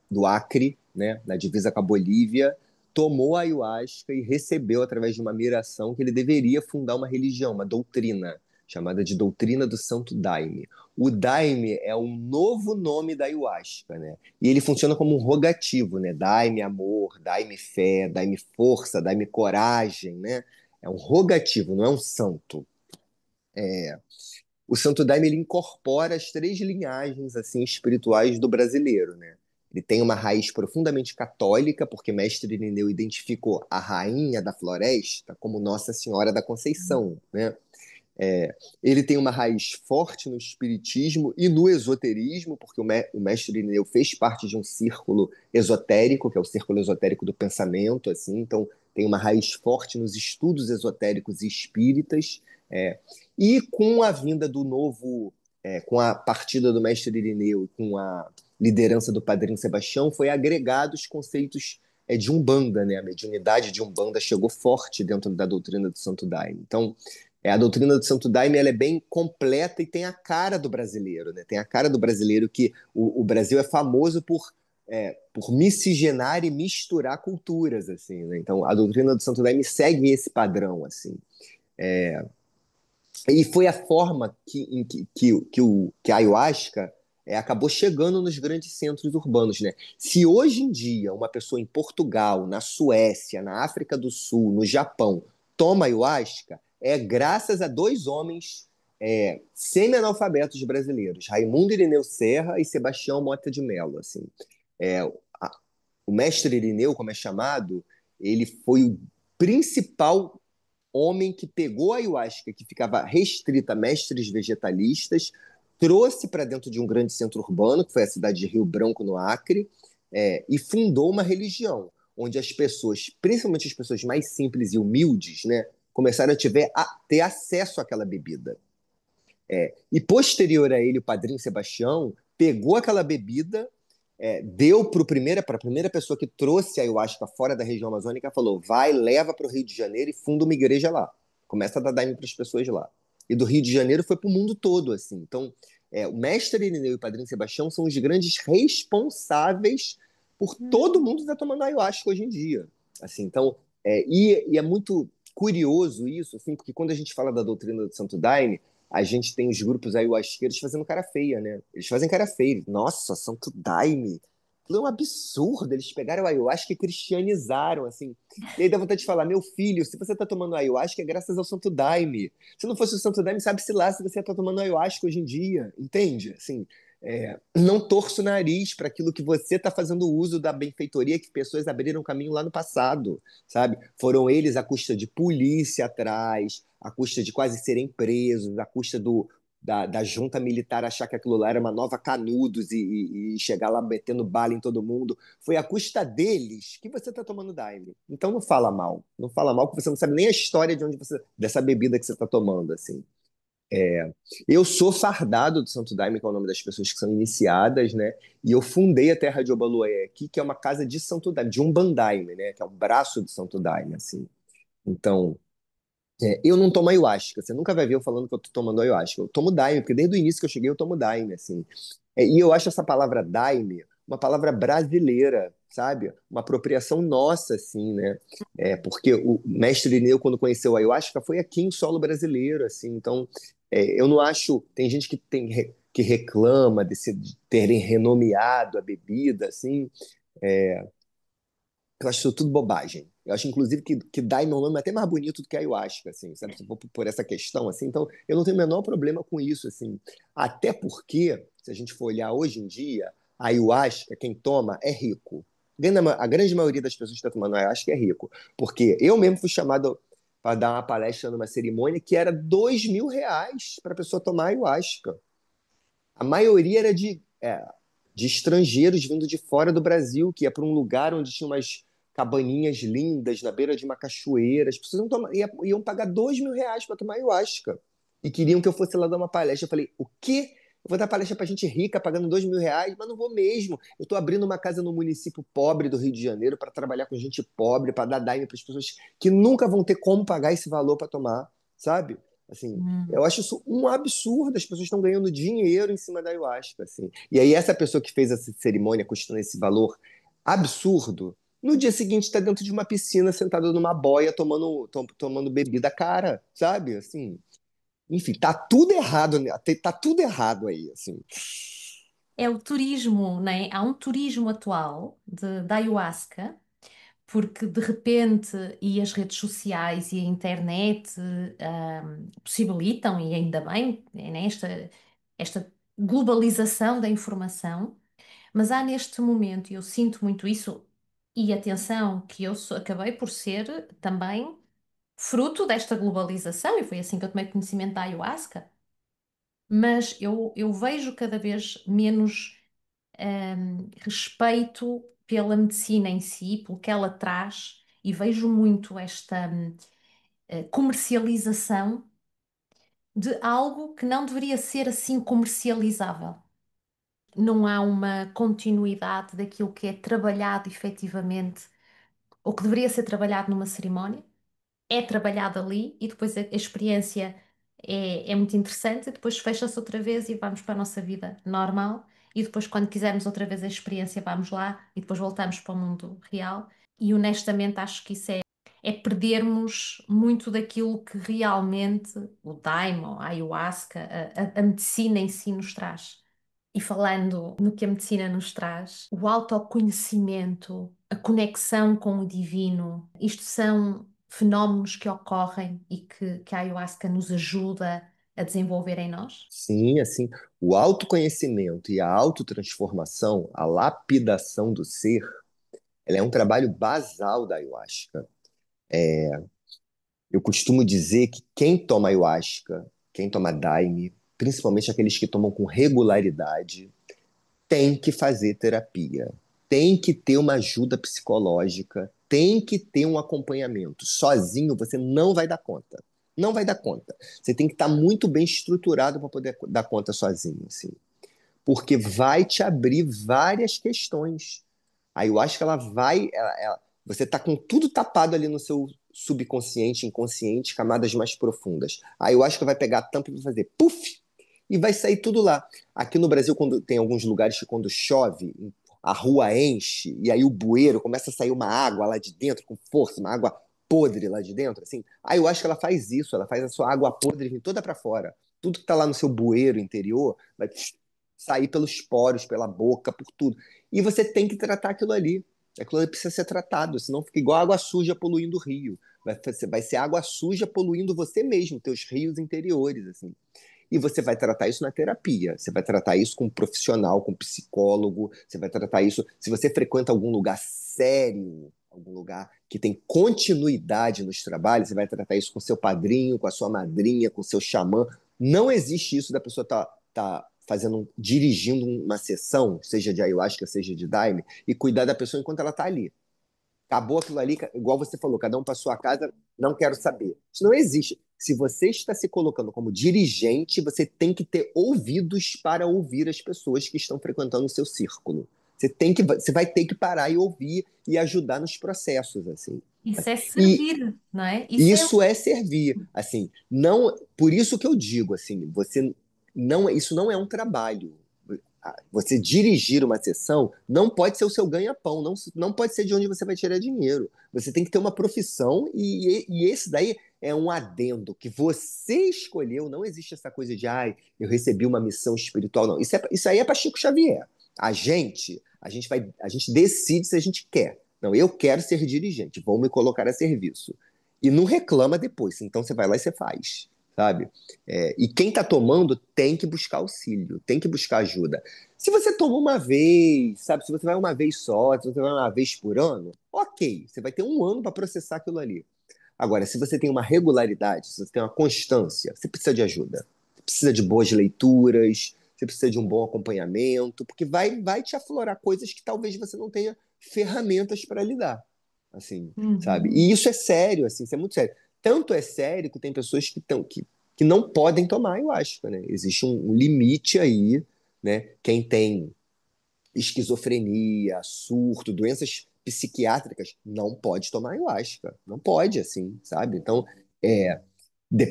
do Acre, né, na divisa com a Bolívia, tomou a ayahuasca e recebeu, através de uma miração, que ele deveria fundar uma religião, uma doutrina, chamada de Doutrina do Santo Daime. O Daime é um novo nome da ayahuasca, né? E ele funciona como um rogativo, né? Daime amor, daime fé, daime força, daime coragem, né? É um rogativo, não é um santo. O Santo Daime ele incorpora as três linhagens assim espirituais do brasileiro, né? Ele tem uma raiz profundamente católica, porque Mestre Irineu identificou a rainha da floresta como Nossa Senhora da Conceição, né? Ele tem uma raiz forte no espiritismo e no esoterismo, porque o Mestre Irineu fez parte de um círculo esotérico, que é o círculo esotérico do pensamento, assim, então tem uma raiz forte nos estudos esotéricos e espíritas. É, e com a vinda do novo, com a partida do Mestre Irineu, com a liderança do Padrinho Sebastião, foi agregado os conceitos de Umbanda, né? A mediunidade de Umbanda chegou forte dentro da doutrina do Santo Daime. Então, a doutrina do Santo Daime ela é bem completa e tem a cara do brasileiro, né? Tem a cara do brasileiro que o Brasil é famoso por miscigenar e misturar culturas, assim, né? Então, a doutrina do Santo Daime segue esse padrão, assim. E foi a forma que a ayahuasca acabou chegando nos grandes centros urbanos, né? Se hoje em dia uma pessoa em Portugal, na Suécia, na África do Sul, no Japão, toma ayahuasca, é graças a dois homens semi-analfabetos brasileiros, Raimundo Irineu Serra e Sebastião Mota de Mello, assim. É, a- o mestre Irineu, como é chamado, ele foi o principal homem que pegou a ayahuasca, que ficava restrita a mestres vegetalistas, trouxe para dentro de um grande centro urbano, que foi a cidade de Rio Branco, no Acre, e fundou uma religião, onde as pessoas, principalmente as pessoas mais simples e humildes, né, começaram a ter acesso àquela bebida. E posterior a ele, o padrinho Sebastião pegou aquela bebida, deu para a primeira pessoa que trouxe a ayahuasca fora da região amazônica, falou: vai, leva para o Rio de Janeiro e funda uma igreja lá. começa a dar daime para as pessoas lá. E do Rio de Janeiro foi para o mundo todo, assim. Então, o mestre Irineu e o padrinho Sebastião são os grandes responsáveis por todo Hum. mundo estar tomando ayahuasca hoje em dia. Assim, então, e é muito curioso isso, assim, porque quando a gente fala da doutrina do Santo Daime, a gente tem os grupos ayahuasqueiros fazendo cara feia, né? Eles fazem cara feia. Nossa, Santo Daime. Aquilo é um absurdo. Eles pegaram o ayahuasca e cristianizaram, assim. E aí dá vontade de falar, meu filho, se você está tomando ayahuasca é graças ao Santo Daime. Se não fosse o Santo Daime, sabe-se lá se você está tomando ayahuasca hoje em dia, entende? Assim, não torça o nariz para aquilo que você está fazendo uso da benfeitoria que pessoas abriram caminho lá no passado, sabe? Foram eles à custa de polícia atrás, à custa de quase serem presos, à custa da junta militar achar que aquilo lá era uma nova Canudos e chegar lá metendo bala em todo mundo. Foi à custa deles que você está tomando Daime. Então não fala mal. Não fala mal, porque você não sabe nem a história de onde você, dessa bebida que você está tomando, assim. Eu sou fardado do Santo Daime, que é o nome das pessoas que são iniciadas, né? E eu fundei a Terra de Obaluaiê aqui, que é uma casa de Santo Daime, de Umbandaime, né? Que é um braço do Santo Daime, assim. Então, eu não tomo ayahuasca. Você nunca vai ver eu falando que eu tô tomando ayahuasca. Eu tomo daime, porque desde o início que eu cheguei eu tomo daime, assim. E eu acho essa palavra daime uma palavra brasileira, sabe? Uma apropriação nossa, assim, né? Porque o mestre Irineu, quando conheceu a ayahuasca, foi aqui em solo brasileiro, assim. Então, eu não acho... Tem gente que reclama de terem renomeado a bebida, assim. Eu acho isso tudo bobagem. Eu acho, inclusive, que Daime é um nome até mais bonito do que ayahuasca, assim, sabe? Se for por essa questão, assim. Então, eu não tenho o menor problema com isso, assim. Até porque, se a gente for olhar hoje em dia, a ayahuasca, quem toma é rico. A grande maioria das pessoas que está tomando ayahuasca é rico. Porque eu mesmo fui chamado para dar uma palestra numa cerimônia que era R$ 2.000 para a pessoa tomar ayahuasca. A maioria era de estrangeiros vindo de fora do Brasil, que ia para um lugar onde tinha umas cabaninhas lindas na beira de uma cachoeira. As pessoas iam pagar R$ 2.000 para tomar ayahuasca. E queriam que eu fosse lá dar uma palestra. Eu falei, o quê? Eu vou dar palestra para gente rica pagando R$ 2.000? Mas não vou mesmo. Eu estou abrindo uma casa no município pobre do Rio de Janeiro para trabalhar com gente pobre, para dar daime para as pessoas que nunca vão ter como pagar esse valor para tomar, sabe? Assim, eu Hum. acho isso um absurdo. As pessoas estão ganhando dinheiro em cima da ayahuasca, assim. E aí essa pessoa que fez essa cerimônia custando esse valor absurdo, no dia seguinte está dentro de uma piscina, sentado numa boia, tomando bebida cara, sabe? Assim, enfim, tá tudo errado, né? Tá tudo errado aí, assim. É o turismo, né? Há um turismo atual da ayahuasca, porque de repente e as redes sociais e a internet possibilitam, e ainda bem, né, esta globalização da informação, mas há neste momento, e eu sinto muito isso, e atenção, que acabei por ser também fruto desta globalização, e foi assim que eu tomei conhecimento da ayahuasca, mas eu vejo cada vez menos respeito pela medicina em si, pelo que ela traz, e vejo muito esta comercialização de algo que não deveria ser assim comercializável. Não há uma continuidade daquilo que é trabalhado efetivamente, ou que deveria ser trabalhado numa cerimónia, é trabalhado ali e depois a experiência é muito interessante, e depois fecha-se outra vez e vamos para a nossa vida normal. E depois, quando quisermos outra vez a experiência, vamos lá e depois voltamos para o mundo real. E honestamente, acho que isso é perdermos muito daquilo que realmente o Daime, a ayahuasca, a medicina em si nos traz. E falando no que a medicina nos traz, o autoconhecimento, a conexão com o divino, isto são fenómenos que ocorrem e que a ayahuasca nos ajuda a desenvolver em nós? Sim, assim, o autoconhecimento e a autotransformação, a lapidação do ser, ela é um trabalho basal da ayahuasca. Eu costumo dizer que quem toma ayahuasca, quem toma daime, principalmente aqueles que tomam com regularidade, tem que fazer terapia, tem que ter uma ajuda psicológica, tem que ter um acompanhamento. Sozinho você não vai dar conta. Não vai dar conta. Você tem que estar muito bem estruturado para poder dar conta sozinho, assim. Porque vai te abrir várias questões. A ayahuasca, ela vai. Você tá com tudo tapado ali no seu subconsciente, inconsciente, camadas mais profundas. A ayahuasca vai pegar a tampa e vai fazer puff e vai sair tudo lá. Aqui no Brasil, quando tem alguns lugares que quando chove, a rua enche e aí o bueiro começa a sair uma água lá de dentro com força, uma água podre lá de dentro, assim. A ayahuasca ela faz isso, ela faz a sua água podre vir toda para fora. Tudo que está lá no seu bueiro interior vai sair pelos poros, pela boca, por tudo. E você tem que tratar aquilo ali. Aquilo ali precisa ser tratado, senão fica igual água suja poluindo o rio. Vai ser água suja poluindo você mesmo, teus rios interiores, assim. E você vai tratar isso na terapia, você vai tratar isso com um profissional, com um psicólogo, você vai tratar isso. Se você frequenta algum lugar sério, algum lugar que tem continuidade nos trabalhos, você vai tratar isso com seu padrinho, com a sua madrinha, com seu xamã. Não existe isso da pessoa tá fazendo, dirigindo uma sessão, seja de ayahuasca, seja de daime, e cuidar da pessoa enquanto ela está ali. Acabou aquilo ali, igual você falou, cada um para sua casa, não quero saber. Isso não existe. Se você está se colocando como dirigente, você tem que ter ouvidos para ouvir as pessoas que estão frequentando o seu círculo. Você vai ter que parar e ouvir e ajudar nos processos, assim. Isso é E servir, não é? Isso é. isso é servir, assim, não, por isso que eu digo, assim, você não, isso não é um trabalho. Você dirigir uma sessão não pode ser o seu ganha-pão, não pode ser de onde você vai tirar dinheiro. Você tem que ter uma profissão e esse daí é um adendo que você escolheu. Não existe essa coisa de, ai, eu recebi uma missão espiritual, não. Isso aí é para Chico Xavier. A gente decide se a gente quer. Não, eu quero ser dirigente, vou me colocar a serviço. E não reclama depois, então você vai lá e você faz, sabe? E quem está tomando tem que buscar auxílio, tem que buscar ajuda. Se você toma uma vez, sabe? Se você vai uma vez só, se você vai uma vez por ano, ok, você vai ter um ano para processar aquilo ali. Agora, se você tem uma regularidade, se você tem uma constância, você precisa de ajuda. Você precisa de boas leituras, você precisa de um bom acompanhamento, porque vai te aflorar coisas que talvez você não tenha ferramentas para lidar, assim, sabe? Uhum. E isso é sério, assim, isso é muito sério. Tanto é sério que tem pessoas que não podem tomar ayahuasca, né? Existe um limite aí, né? Quem tem esquizofrenia, surto, doenças psiquiátricas, não pode tomar ayahuasca. Não pode, assim, sabe? Então, é,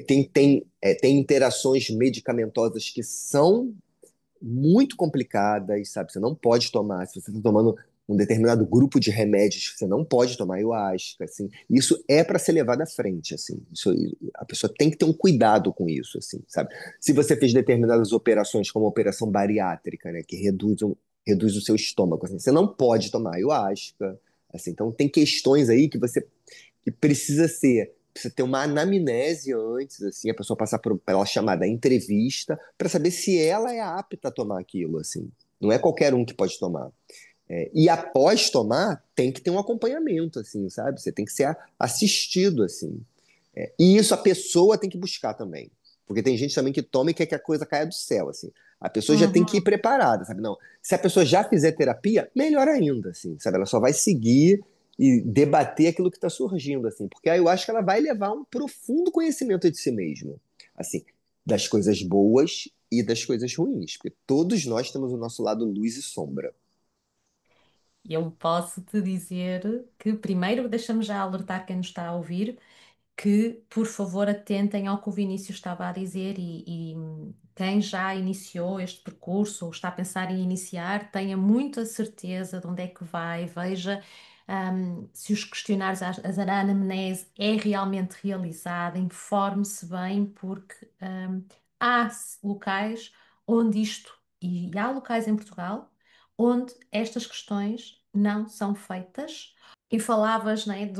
tem interações medicamentosas que são muito complicadas, sabe? Você não pode tomar. Se você está tomando um determinado grupo de remédios, você não pode tomar ayahuasca, assim. Isso é para ser levado à frente, assim. A pessoa tem que ter um cuidado com isso, assim, sabe? Se você fez determinadas operações, como a operação bariátrica, né, que reduz o seu estômago, assim, você não pode tomar ayahuasca, assim. Então tem questões aí que precisa ter uma anamnese antes, assim, a pessoa passar pela chamada entrevista para saber se ela é apta a tomar aquilo, assim. Não é qualquer um que pode tomar. E após tomar, tem que ter um acompanhamento, assim, sabe? Você tem que ser assistido, assim. E isso a pessoa tem que buscar também. Porque tem gente também que toma e quer que a coisa caia do céu, assim. A pessoa já tem que ir Uhum. preparada, sabe? Não. Se a pessoa já fizer terapia, melhor ainda, assim, sabe? Ela só vai seguir e debater aquilo que está surgindo, assim. Porque aí eu acho que ela vai levar um profundo conhecimento de si mesma, assim, das coisas boas e das coisas ruins. Porque todos nós temos o nosso lado luz e sombra. Eu posso te dizer que, primeiro, deixa-me já alertar quem nos está a ouvir que, por favor, atentem ao que o Vinícius estava a dizer e quem já iniciou este percurso ou está a pensar em iniciar, tenha muita certeza de onde é que vai, veja se os questionários, a anamnese é realmente realizada, informe-se bem, porque há locais onde isto, e há locais em Portugal, onde estas questões não são feitas. E falavas, né,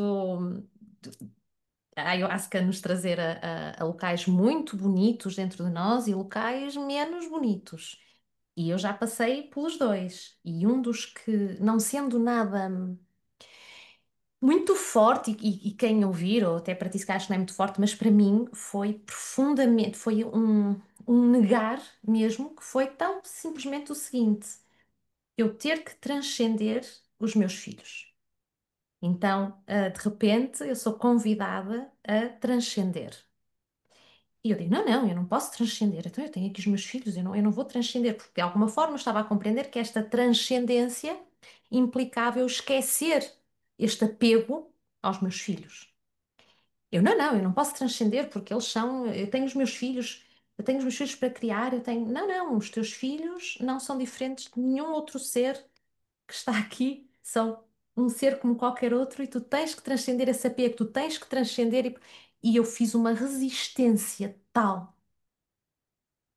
a ayahuasca nos trazer a locais muito bonitos dentro de nós e locais menos bonitos. E eu já passei pelos dois. E um dos que, não sendo nada muito forte, e quem ouvir, ou até para ti se calhar acho que não é muito forte, mas para mim foi profundamente, foi um negar mesmo, que foi tão simplesmente o seguinte: eu ter que transcender os meus filhos. Então, de repente, eu sou convidada a transcender. E eu digo, não, não, eu não posso transcender. Então eu tenho aqui os meus filhos, eu não vou transcender, porque de alguma forma eu estava a compreender que esta transcendência implicava eu esquecer este apego aos meus filhos. Eu não posso transcender porque eles são, eu tenho os meus filhos, eu tenho os meus filhos para criar, eu tenho, não, os teus filhos não são diferentes de nenhum outro ser que está aqui, são um ser como qualquer outro e tu tens que transcender esse apego, tu tens que transcender e eu fiz uma resistência tal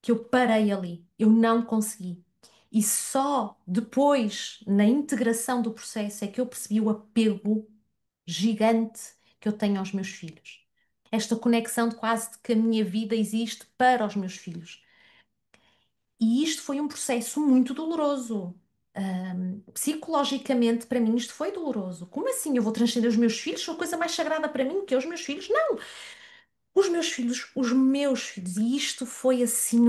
que eu parei ali, eu não consegui. E só depois, na integração do processo, é que eu percebi o apego gigante que eu tenho aos meus filhos. Esta conexão de quase de que a minha vida existe para os meus filhos. E isto foi um processo muito doloroso. Psicologicamente, para mim, isto foi doloroso. Como assim eu vou transcender os meus filhos? São a coisa mais sagrada para mim que é os meus filhos? Não! Os meus filhos. E isto foi assim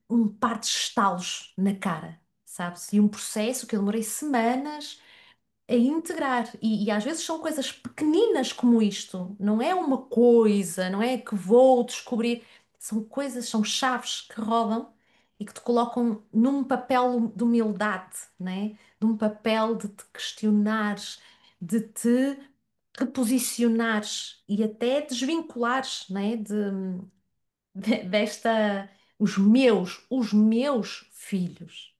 um par de estalos na cara, sabes? E um processo que eu demorei semanas a integrar. E às vezes são coisas pequeninas como isto. Não é uma coisa, não é que vou descobrir. São coisas, são chaves que rodam e que te colocam num papel de humildade, né? De um papel de te questionares, de te reposicionares e até desvinculares, né? Desta, os meus filhos.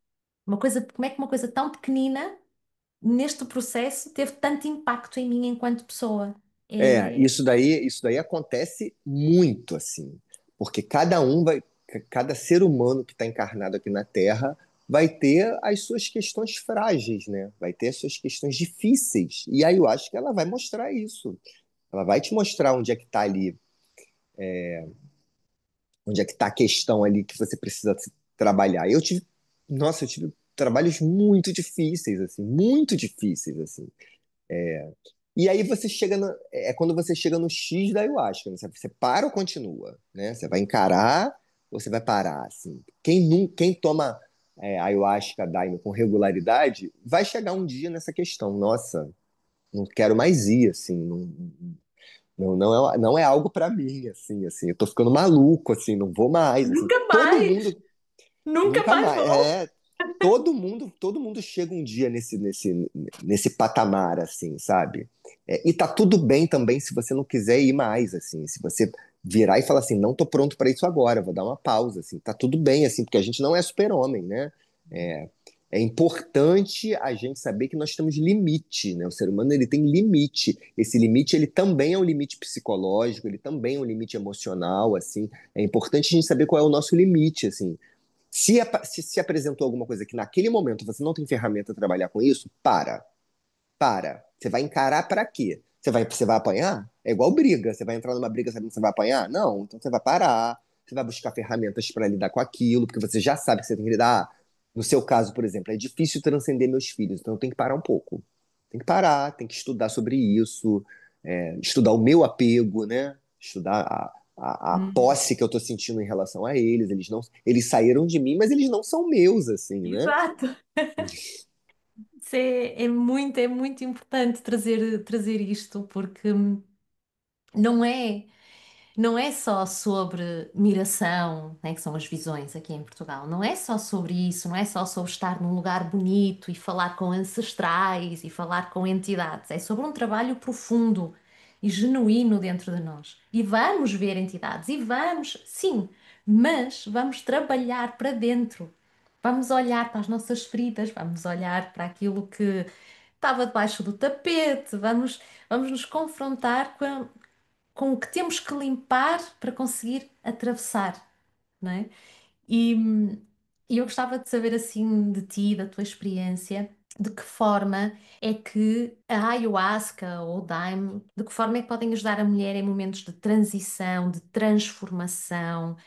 Uma coisa, como é que uma coisa tão pequenina neste processo teve tanto impacto em mim enquanto pessoa. É, É, isso daí acontece muito assim, porque cada ser humano que está encarnado aqui na Terra vai ter as suas questões frágeis, né? Vai ter as suas questões difíceis. E aí eu acho que ela vai mostrar isso. Ela vai te mostrar onde é que está ali, onde é que está a questão ali que você precisa trabalhar. Nossa, eu tive trabalhos muito difíceis, assim, muito difíceis, assim. E aí você chega é quando você chega no X da ayahuasca, né? Você para ou continua, né? Você vai encarar ou você vai parar, assim. Quem toma ayahuasca daime com regularidade vai chegar um dia nessa questão. Nossa, não quero mais ir, assim. Não é algo para mim, assim. Eu tô ficando maluco, assim. Não vou mais, assim. nunca Todo mais, mundo nunca nunca mais mais. vou. Todo mundo chega um dia nesse patamar, assim, sabe? E tá tudo bem também se você não quiser ir mais, assim, se você virar e falar assim, não tô pronto para isso agora, vou dar uma pausa, assim, tá tudo bem, assim, porque a gente não é super-homem, né? É, é importante a gente saber que nós temos limite, né? O ser humano, ele tem limite. Esse limite, ele também é um limite psicológico, ele também é um limite emocional, assim. É importante a gente saber qual é o nosso limite, assim. Se apresentou alguma coisa que naquele momento você não tem ferramenta para trabalhar com isso, para. Você vai encarar para quê? Você vai apanhar? É igual briga. Você vai entrar numa briga sabendo que você vai apanhar? Não. Então você vai parar. Você vai buscar ferramentas para lidar com aquilo, porque você já sabe que você tem que lidar. No seu caso, por exemplo, é difícil transcender meus filhos, então eu tenho que parar um pouco. Tem que parar, tem que estudar sobre isso, estudar o meu apego, né? Estudar a Hum, posse que eu estou sentindo em relação a eles. Eles saíram de mim, mas eles não são meus, assim, né? exato. Isso é muito importante trazer isto, porque não é. Não é só sobre miração, né, que são as visões aqui em Portugal. Não é só sobre isso, não é só sobre estar num lugar bonito e falar com ancestrais e falar com entidades. É sobre um trabalho profundo e genuíno dentro de nós. E vamos ver entidades, e vamos, sim, mas vamos trabalhar para dentro. Vamos olhar para as nossas feridas, vamos olhar para aquilo que estava debaixo do tapete, vamos nos confrontar com o que temos que limpar para conseguir atravessar, não é? E, e eu gostava de saber assim de ti, da tua experiência, de que forma é que a ayahuasca ou o daime, de que forma é que podem ajudar a mulher em momentos de transição, de transformação,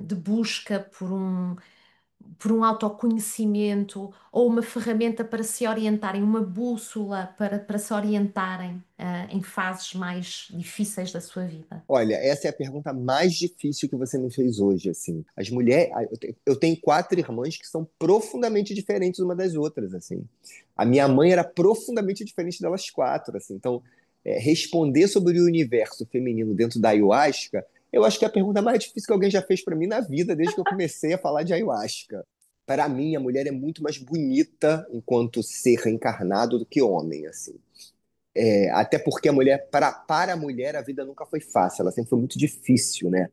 de busca por um autoconhecimento ou uma ferramenta para se orientarem, uma bússola para se orientarem, em fases mais difíceis da sua vida. Olha, essa é a pergunta mais difícil que você me fez hoje, assim. As mulheres, eu tenho quatro irmãs que são profundamente diferentes uma das outras, assim. A minha mãe era profundamente diferente delas quatro, assim. Então, responder sobre o universo feminino dentro da ayahuasca, eu acho que é a pergunta mais difícil que alguém já fez para mim na vida, desde que eu comecei a falar de ayahuasca. Para mim, a mulher é muito mais bonita enquanto ser reencarnado do que homem, assim. Até porque a mulher, para a mulher, a vida nunca foi fácil, ela sempre foi muito difícil, né?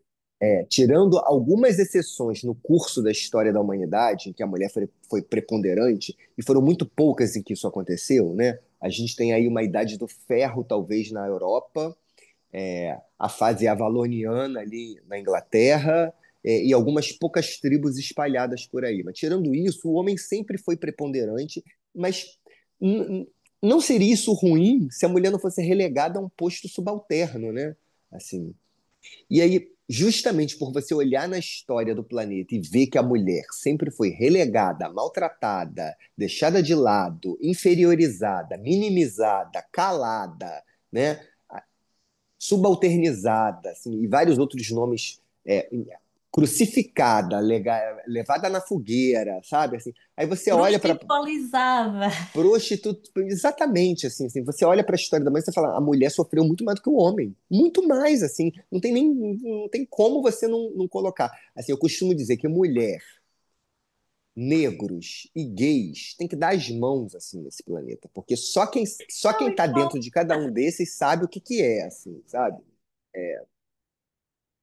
Tirando algumas exceções no curso da história da humanidade, em que a mulher foi preponderante, e foram muito poucas em que isso aconteceu, né? A gente tem aí uma idade do ferro, talvez, na Europa, a fase avaloniana ali na Inglaterra, e algumas poucas tribos espalhadas por aí. Mas tirando isso, o homem sempre foi preponderante, mas não seria isso ruim se a mulher não fosse relegada a um posto subalterno, né? Assim, e aí, justamente por você olhar na história do planeta e ver que a mulher sempre foi relegada, maltratada, deixada de lado, inferiorizada, minimizada, calada, né? Subalternizada, assim, e vários outros nomes, crucificada, levada na fogueira, sabe? Assim, aí você olha para Prostitualizada. prostituta, exatamente assim, você olha para a história da mãe e você fala, a mulher sofreu muito mais do que o homem, muito mais, assim, não tem como você não colocar. Assim, eu costumo dizer que mulher, negros e gays têm que dar as mãos assim nesse planeta, porque só quem Tal e está qual. dentro de cada um desses sabe o que que é, assim, sabe?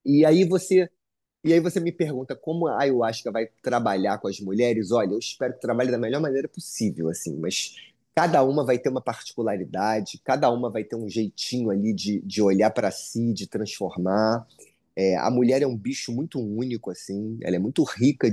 E aí você E aí você me pergunta como a ayahuasca vai trabalhar com as mulheres. Olha, eu espero que trabalhe da melhor maneira possível, assim, mas cada uma vai ter uma particularidade, cada uma vai ter um jeitinho ali de olhar para si, de transformar. A mulher é um bicho muito único, assim, ela é muito rica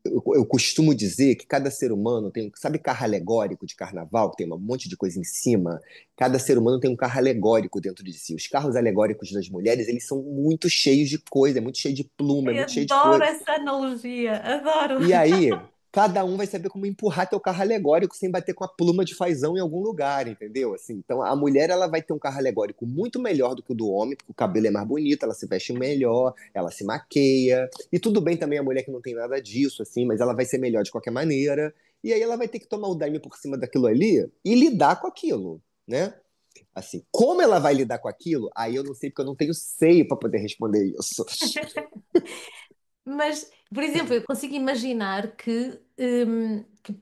eu costumo dizer que cada ser humano tem, sabe carro alegórico de carnaval, que tem um monte de coisa em cima? Cada ser humano tem um carro alegórico dentro de si. Os carros alegóricos das mulheres, eles são muito cheios de coisa, é muito cheio de pluma, é Eu muito cheio de adoro coisa. essa analogia, adoro. E aí, cada um vai saber como empurrar teu carro alegórico sem bater com a pluma de fazão em algum lugar, entendeu? Assim, então, a mulher ela vai ter um carro alegórico muito melhor do que o do homem, porque o cabelo é mais bonito, ela se veste melhor, ela se maqueia. E tudo bem também a mulher que não tem nada disso, assim, mas ela vai ser melhor de qualquer maneira. E aí ela vai ter que tomar o daime por cima daquilo ali e lidar com aquilo, né? Assim, como ela vai lidar com aquilo? Aí eu não sei, porque eu não tenho seio para poder responder isso. Mas, por exemplo, eu consigo imaginar que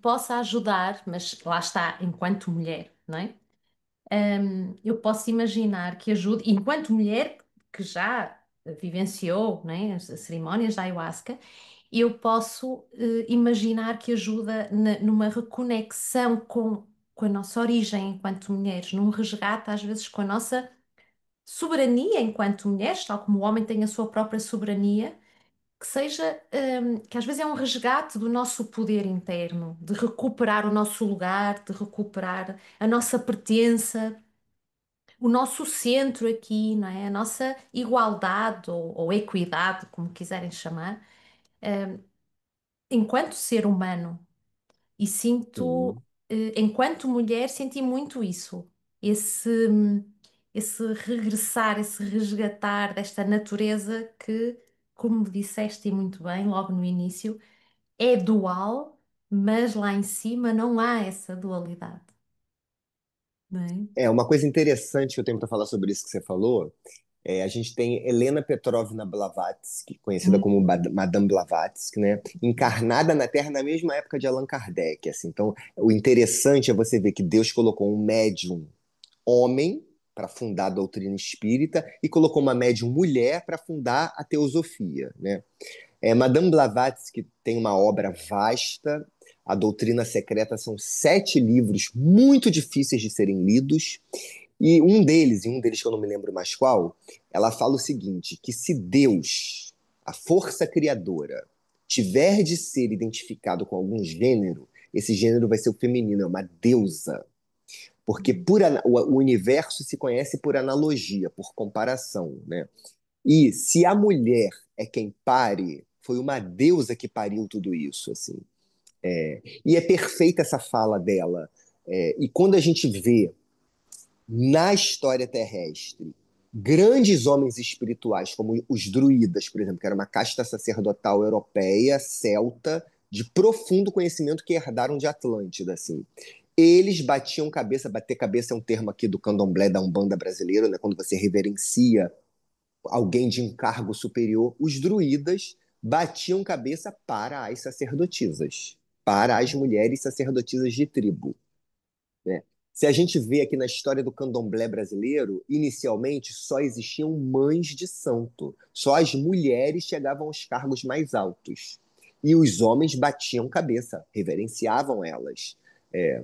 possa ajudar, mas lá está, enquanto mulher, não é? Eu posso imaginar que ajude, enquanto mulher que já vivenciou, não é, as cerimónias da ayahuasca, eu posso imaginar que ajuda numa reconexão com a nossa origem enquanto mulheres, num resgate, às vezes, com a nossa soberania enquanto mulheres, tal como o homem tem a sua própria soberania que seja, que às vezes é um resgate do nosso poder interno, de recuperar o nosso lugar, de recuperar a nossa pertença, o nosso centro aqui, não é? A nossa igualdade ou equidade, como quiserem chamar, enquanto ser humano. E sinto, Sim. enquanto mulher, senti muito isso, esse, esse regressar, esse resgatar desta natureza que, como disseste e muito bem, logo no início, é dual, mas lá em cima não há essa dualidade, não é? Uma coisa interessante que eu tenho para falar sobre isso que você falou. A gente tem Helena Petrovna Blavatsky, conhecida Muito como Madame Blavatsky, né? Encarnada na Terra na mesma época de Allan Kardec. Assim. Então, o interessante é você ver que Deus colocou um médium homem para fundar a doutrina espírita e colocou uma médium mulher para fundar a teosofia, né? Madame Blavatsky tem uma obra vasta. A Doutrina Secreta são 7 livros muito difíceis de serem lidos. E um deles que eu não me lembro mais qual, ela fala o seguinte: que se Deus, a força criadora, tiver de ser identificado com algum gênero, esse gênero vai ser o feminino, é uma deusa. Porque o universo se conhece por analogia, por comparação, né? E se a mulher é quem pare, foi uma deusa que pariu tudo isso, assim. E é perfeita essa fala dela. E quando a gente vê na história terrestre grandes homens espirituais, como os druidas, por exemplo, que era uma casta sacerdotal europeia, celta, de profundo conhecimento que herdaram de Atlântida, assim. Eles batiam cabeça, bater cabeça é um termo aqui do candomblé da Umbanda brasileira, né? Quando você reverencia alguém de encargo superior, os druidas batiam cabeça para as sacerdotisas, para as mulheres sacerdotisas de tribo, né? Se a gente vê aqui na história do candomblé brasileiro, inicialmente só existiam mães de santo. Só as mulheres chegavam aos cargos mais altos. E os homens batiam cabeça, reverenciavam elas. É,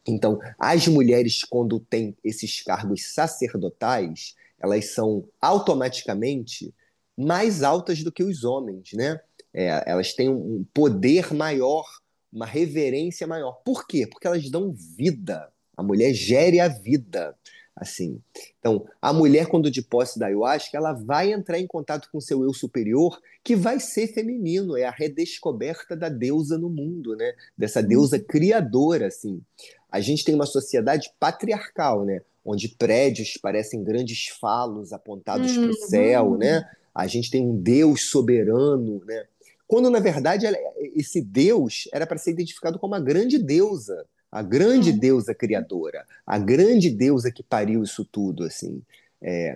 então, as mulheres, quando têm esses cargos sacerdotais, elas são automaticamente mais altas do que os homens, né? Elas têm um poder maior, uma reverência maior. Por quê? Porque elas dão vida. A mulher gere a vida, assim. Então, a mulher, quando de posse da ayahuasca, ela vai entrar em contato com seu eu superior, que vai ser feminino, é a redescoberta da deusa no mundo, né? Dessa deusa Uhum. criadora, assim. A gente tem uma sociedade patriarcal, né? Onde prédios parecem grandes falos apontados para o céu, né? Uhum. A gente tem um Deus soberano, né? Quando, na verdade, esse Deus era para ser identificado como a grande Uhum. deusa criadora, a grande deusa que pariu isso tudo, assim.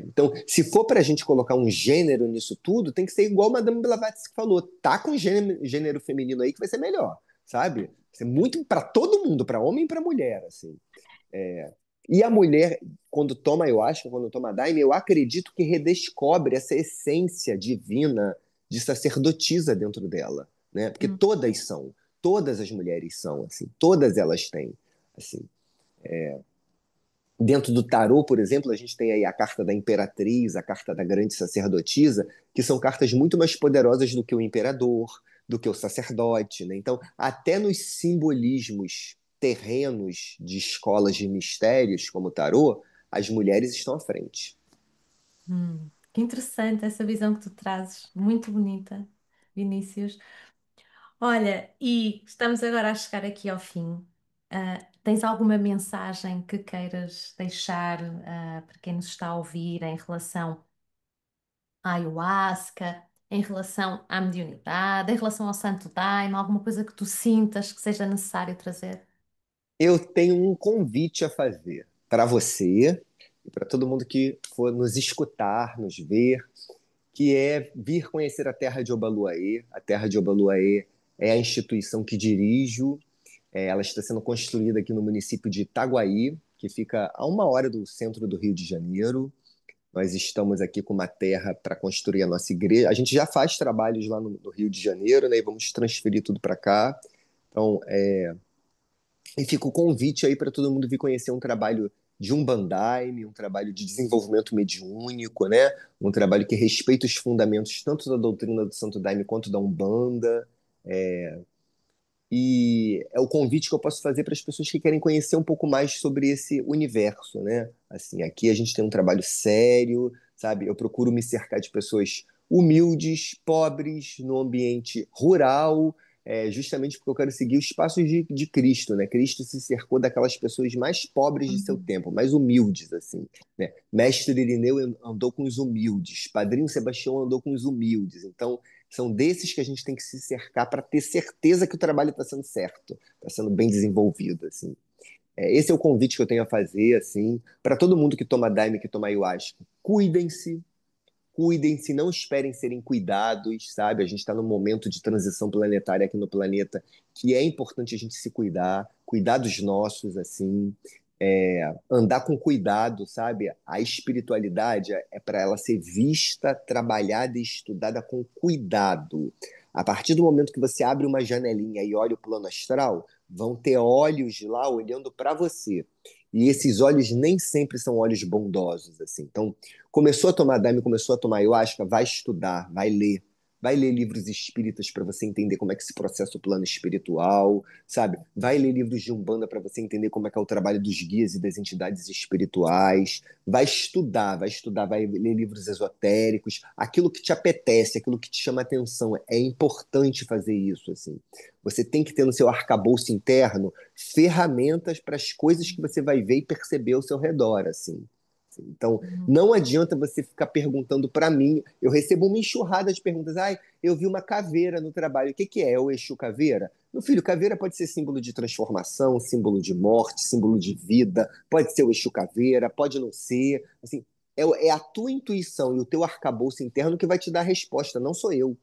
Então, se for para a gente colocar um gênero nisso tudo, tem que ser igual a Madame Blavatsky falou, tá com gênero feminino aí que vai ser melhor, sabe? Vai ser muito para todo mundo, para homem e para mulher, assim. É, e a mulher, quando toma ayahuasca, quando toma daime, eu acredito que redescobre essa essência divina de sacerdotisa dentro dela, né? Porque Uhum. todas as mulheres são assim, todas elas têm, assim. Dentro do tarô, por exemplo, a gente tem aí a carta da imperatriz, a carta da grande sacerdotisa, que são cartas muito mais poderosas do que o imperador, do que o sacerdote, né? Então, até nos simbolismos terrenos de escolas de mistérios, como o tarô, as mulheres estão à frente. Que interessante essa visão que tu trazes, muito bonita, Vinícius. Olha, e estamos agora a chegar aqui ao fim. Tens alguma mensagem que queiras deixar, para quem nos está a ouvir em relação à ayahuasca, em relação à mediunidade, em relação ao Santo Daime, alguma coisa que tu sintas que seja necessário trazer? Eu tenho um convite a fazer para você e para todo mundo que for nos escutar, nos ver, que é vir conhecer a Terra de Obaluaê. A Terra de Obaluaê é a instituição que dirijo. Ela está sendo construída aqui no município de Itaguaí, que fica a 1 hora do centro do Rio de Janeiro. Nós estamos aqui com uma terra para construir a nossa igreja. A gente já faz trabalhos lá no Rio de Janeiro, né? E vamos transferir tudo para cá. Então, e fica o convite aí para todo mundo vir conhecer um trabalho de Umbandaime, um trabalho de desenvolvimento mediúnico, né? Um trabalho que respeita os fundamentos tanto da doutrina do Santo Daime quanto da Umbanda. E é o convite que eu posso fazer para as pessoas que querem conhecer um pouco mais sobre esse universo, né? Assim, aqui a gente tem um trabalho sério, sabe? Eu procuro me cercar de pessoas humildes, pobres, no ambiente rural, justamente porque eu quero seguir os passos de Cristo, né? Cristo se cercou daquelas pessoas mais pobres de seu Uhum. tempo, mais humildes, assim, né? Mestre Irineu andou com os humildes, Padrinho Sebastião andou com os humildes. Então, são desses que a gente tem que se cercar para ter certeza que o trabalho está sendo certo, está sendo bem desenvolvido, assim. Esse é o convite que eu tenho a fazer, assim, para todo mundo que toma daime, que toma ayahuasca. Cuidem-se, não esperem serem cuidados, sabe? A gente está num momento de transição planetária aqui no planeta que é importante a gente se cuidar, cuidar dos nossos, assim, andar com cuidado, sabe? A espiritualidade é para ela ser vista, trabalhada e estudada com cuidado. A partir do momento que você abre uma janelinha e olha o plano astral, vão ter olhos lá olhando para você. E esses olhos nem sempre são olhos bondosos, assim. Então, começou a tomar daime, começou a tomar ayahuasca, vai estudar, vai ler. Vai ler livros espíritas para você entender como é que se processa o plano espiritual, sabe? Vai ler livros de Umbanda para você entender como é que é o trabalho dos guias e das entidades espirituais. Vai ler livros esotéricos, aquilo que te apetece, aquilo que te chama atenção. É importante fazer isso, assim. Você tem que ter no seu arcabouço interno ferramentas para as coisas que você vai ver e perceber ao seu redor, assim. Então, Uhum. não adianta você ficar perguntando para mim. Eu recebo uma enxurrada de perguntas. Ai, eu vi uma caveira no trabalho. O que que é? É o Exu caveira? Meu filho, caveira pode ser símbolo de transformação, símbolo de morte, símbolo de vida. Pode ser o Exu caveira, pode não ser. Assim, é a tua intuição e o teu arcabouço interno que vai te dar a resposta. Não sou eu.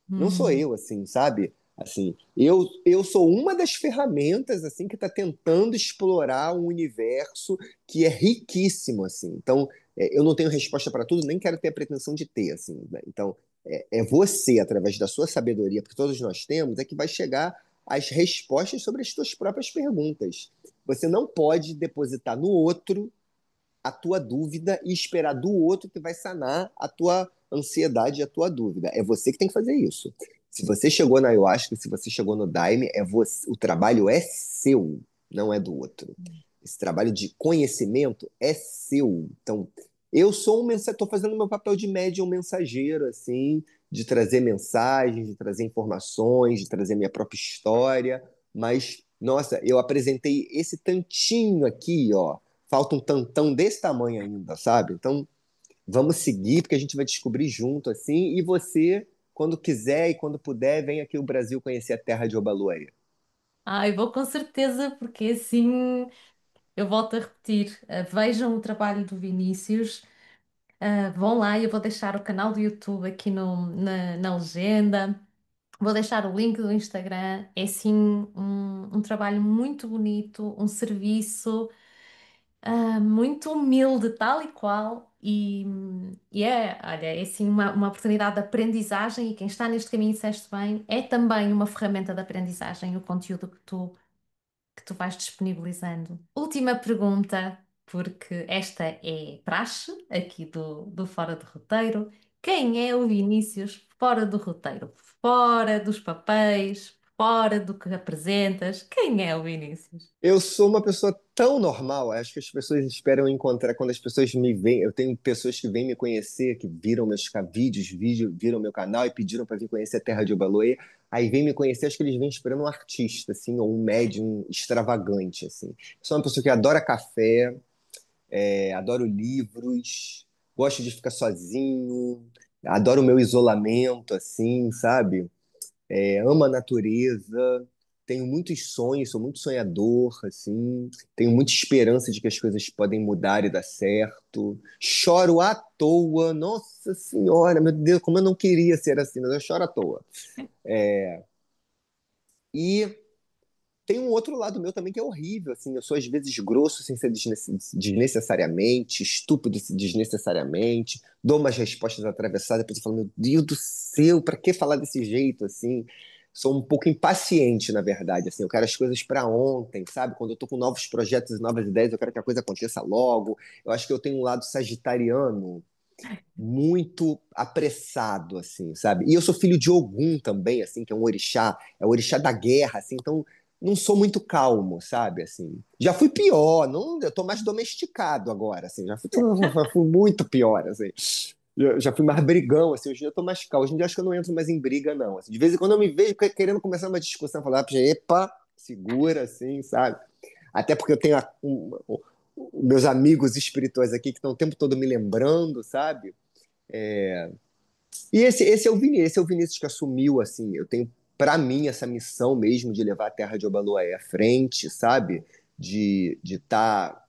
Não sou Uhum. eu, assim, sabe? Assim, eu sou uma das ferramentas assim que está tentando explorar um universo que é riquíssimo assim. Então, eu não tenho resposta para tudo, nem quero ter a pretensão de ter assim, né? Então, é você através da sua sabedoria, porque todos nós temos, é que vai chegar às respostas sobre as suas próprias perguntas. Você não pode depositar no outro a tua dúvida e esperar do outro que vai sanar a tua ansiedade e a tua dúvida. É você que tem que fazer isso. Se você chegou na ayahuasca, se você chegou no Daime, é você, o trabalho é seu, não é do outro. Esse trabalho de conhecimento é seu. Então, eu sou um mensageiro, estou fazendo meu papel de médium mensageiro, assim, de trazer mensagens, de trazer informações, de trazer minha própria história. Mas, nossa, eu apresentei esse tantinho aqui, ó. Falta um tantão desse tamanho ainda, sabe? Então, vamos seguir, porque a gente vai descobrir junto, assim. E você, quando quiser e quando puder, vem aqui no Brasil conhecer a terra de Obaloaia. Ai, vou com certeza, porque assim eu volto a repetir, vejam o trabalho do Vinícius, vão lá e eu vou deixar o canal do YouTube aqui na legenda, vou deixar o link do Instagram. É sim um trabalho muito bonito, um serviço muito humilde, tal e qual, e olha, é assim uma oportunidade de aprendizagem, e quem está neste caminho, disseste bem, é também uma ferramenta de aprendizagem, o conteúdo que tu vais disponibilizando. Última pergunta, porque esta é praxe aqui do Fora do Roteiro. Quem é o Vinícius fora do roteiro? Fora dos papéis, fora do que apresentas? Quem é o Vinícius? Eu sou uma pessoa tão normal, acho que as pessoas esperam encontrar, quando as pessoas me veem, eu tenho pessoas que vêm me conhecer, que viram meus vídeos, viram meu canal e pediram para vir conhecer a Terra de Obaloê, aí vêm me conhecer, acho que eles vêm esperando um artista, assim, ou um médium extravagante, assim. Sou uma pessoa que adora café, adoro livros, gosto de ficar sozinho, adoro o meu isolamento, assim, sabe? Amo a natureza, tenho muitos sonhos, sou muito sonhador, assim, tenho muita esperança de que as coisas podem mudar e dar certo. Choro à toa, nossa senhora, meu Deus, como eu não queria ser assim, mas eu choro à toa. E tem um outro lado meu também que é horrível, assim, eu sou às vezes grosso sem ser desnecessariamente, estúpido desnecessariamente, dou umas respostas atravessadas, depois eu falo, meu Deus do céu, para que falar desse jeito, assim? Sou um pouco impaciente, na verdade, assim, eu quero as coisas para ontem, sabe? Quando eu tô com novos projetos e novas ideias, eu quero que a coisa aconteça logo. Eu acho que eu tenho um lado sagitariano muito apressado, assim, sabe? E eu sou filho de Ogum também, assim, que é um orixá, é o orixá da guerra, assim, então não sou muito calmo, sabe? Assim, já fui pior, não, eu tô mais domesticado agora, assim, já fui muito pior, assim. Já fui mais brigão, assim, hoje em dia eu tô mais calmo. Hoje em dia acho que eu não entro mais em briga, não. Assim, de vez em quando eu me vejo querendo começar uma discussão, falar, epa, segura, assim, sabe? Até porque eu tenho meus amigos espirituais aqui que estão o tempo todo me lembrando, sabe? E esse é o Vinícius que assumiu, assim, eu tenho para mim essa missão mesmo de levar a Terra de Obaloaé à frente, sabe? De estar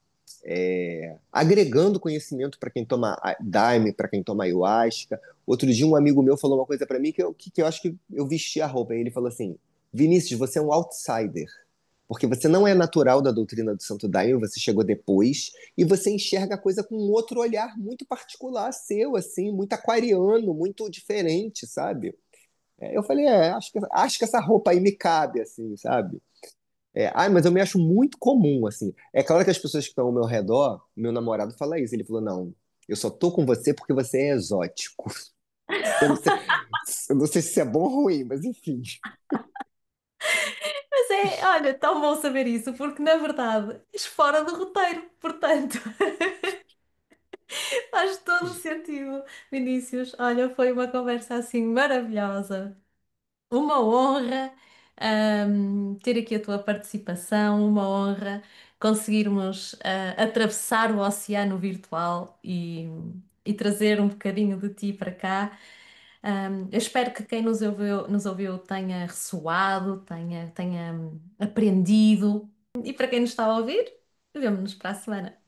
agregando conhecimento para quem toma Daime, para quem toma ayahuasca. Outro dia um amigo meu falou uma coisa para mim que eu acho que eu vesti a roupa. E ele falou assim: Vinícius, você é um outsider. Porque você não é natural da doutrina do Santo Daime, você chegou depois, e você enxerga a coisa com um outro olhar muito particular seu, assim, muito aquariano, muito diferente, sabe? Eu falei, acho que essa roupa aí me cabe, assim, sabe? Mas eu me acho muito comum, assim. É claro que as pessoas que estão ao meu redor, meu namorado fala isso, ele falou, não, eu só tô com você porque você é exótico. Eu não sei, eu não sei se isso é bom ou ruim, mas enfim. Mas olha, tão bom saber isso, porque na verdade és fora do roteiro, portanto, faz todo o sentido, Vinícius. Olha, foi uma conversa assim maravilhosa. Uma honra, ter aqui a tua participação, uma honra conseguirmos, atravessar o oceano virtual e trazer um bocadinho de ti para cá. Eu espero que quem nos ouviu tenha ressoado, tenha aprendido. E para quem nos está a ouvir, vemo-nos para a semana.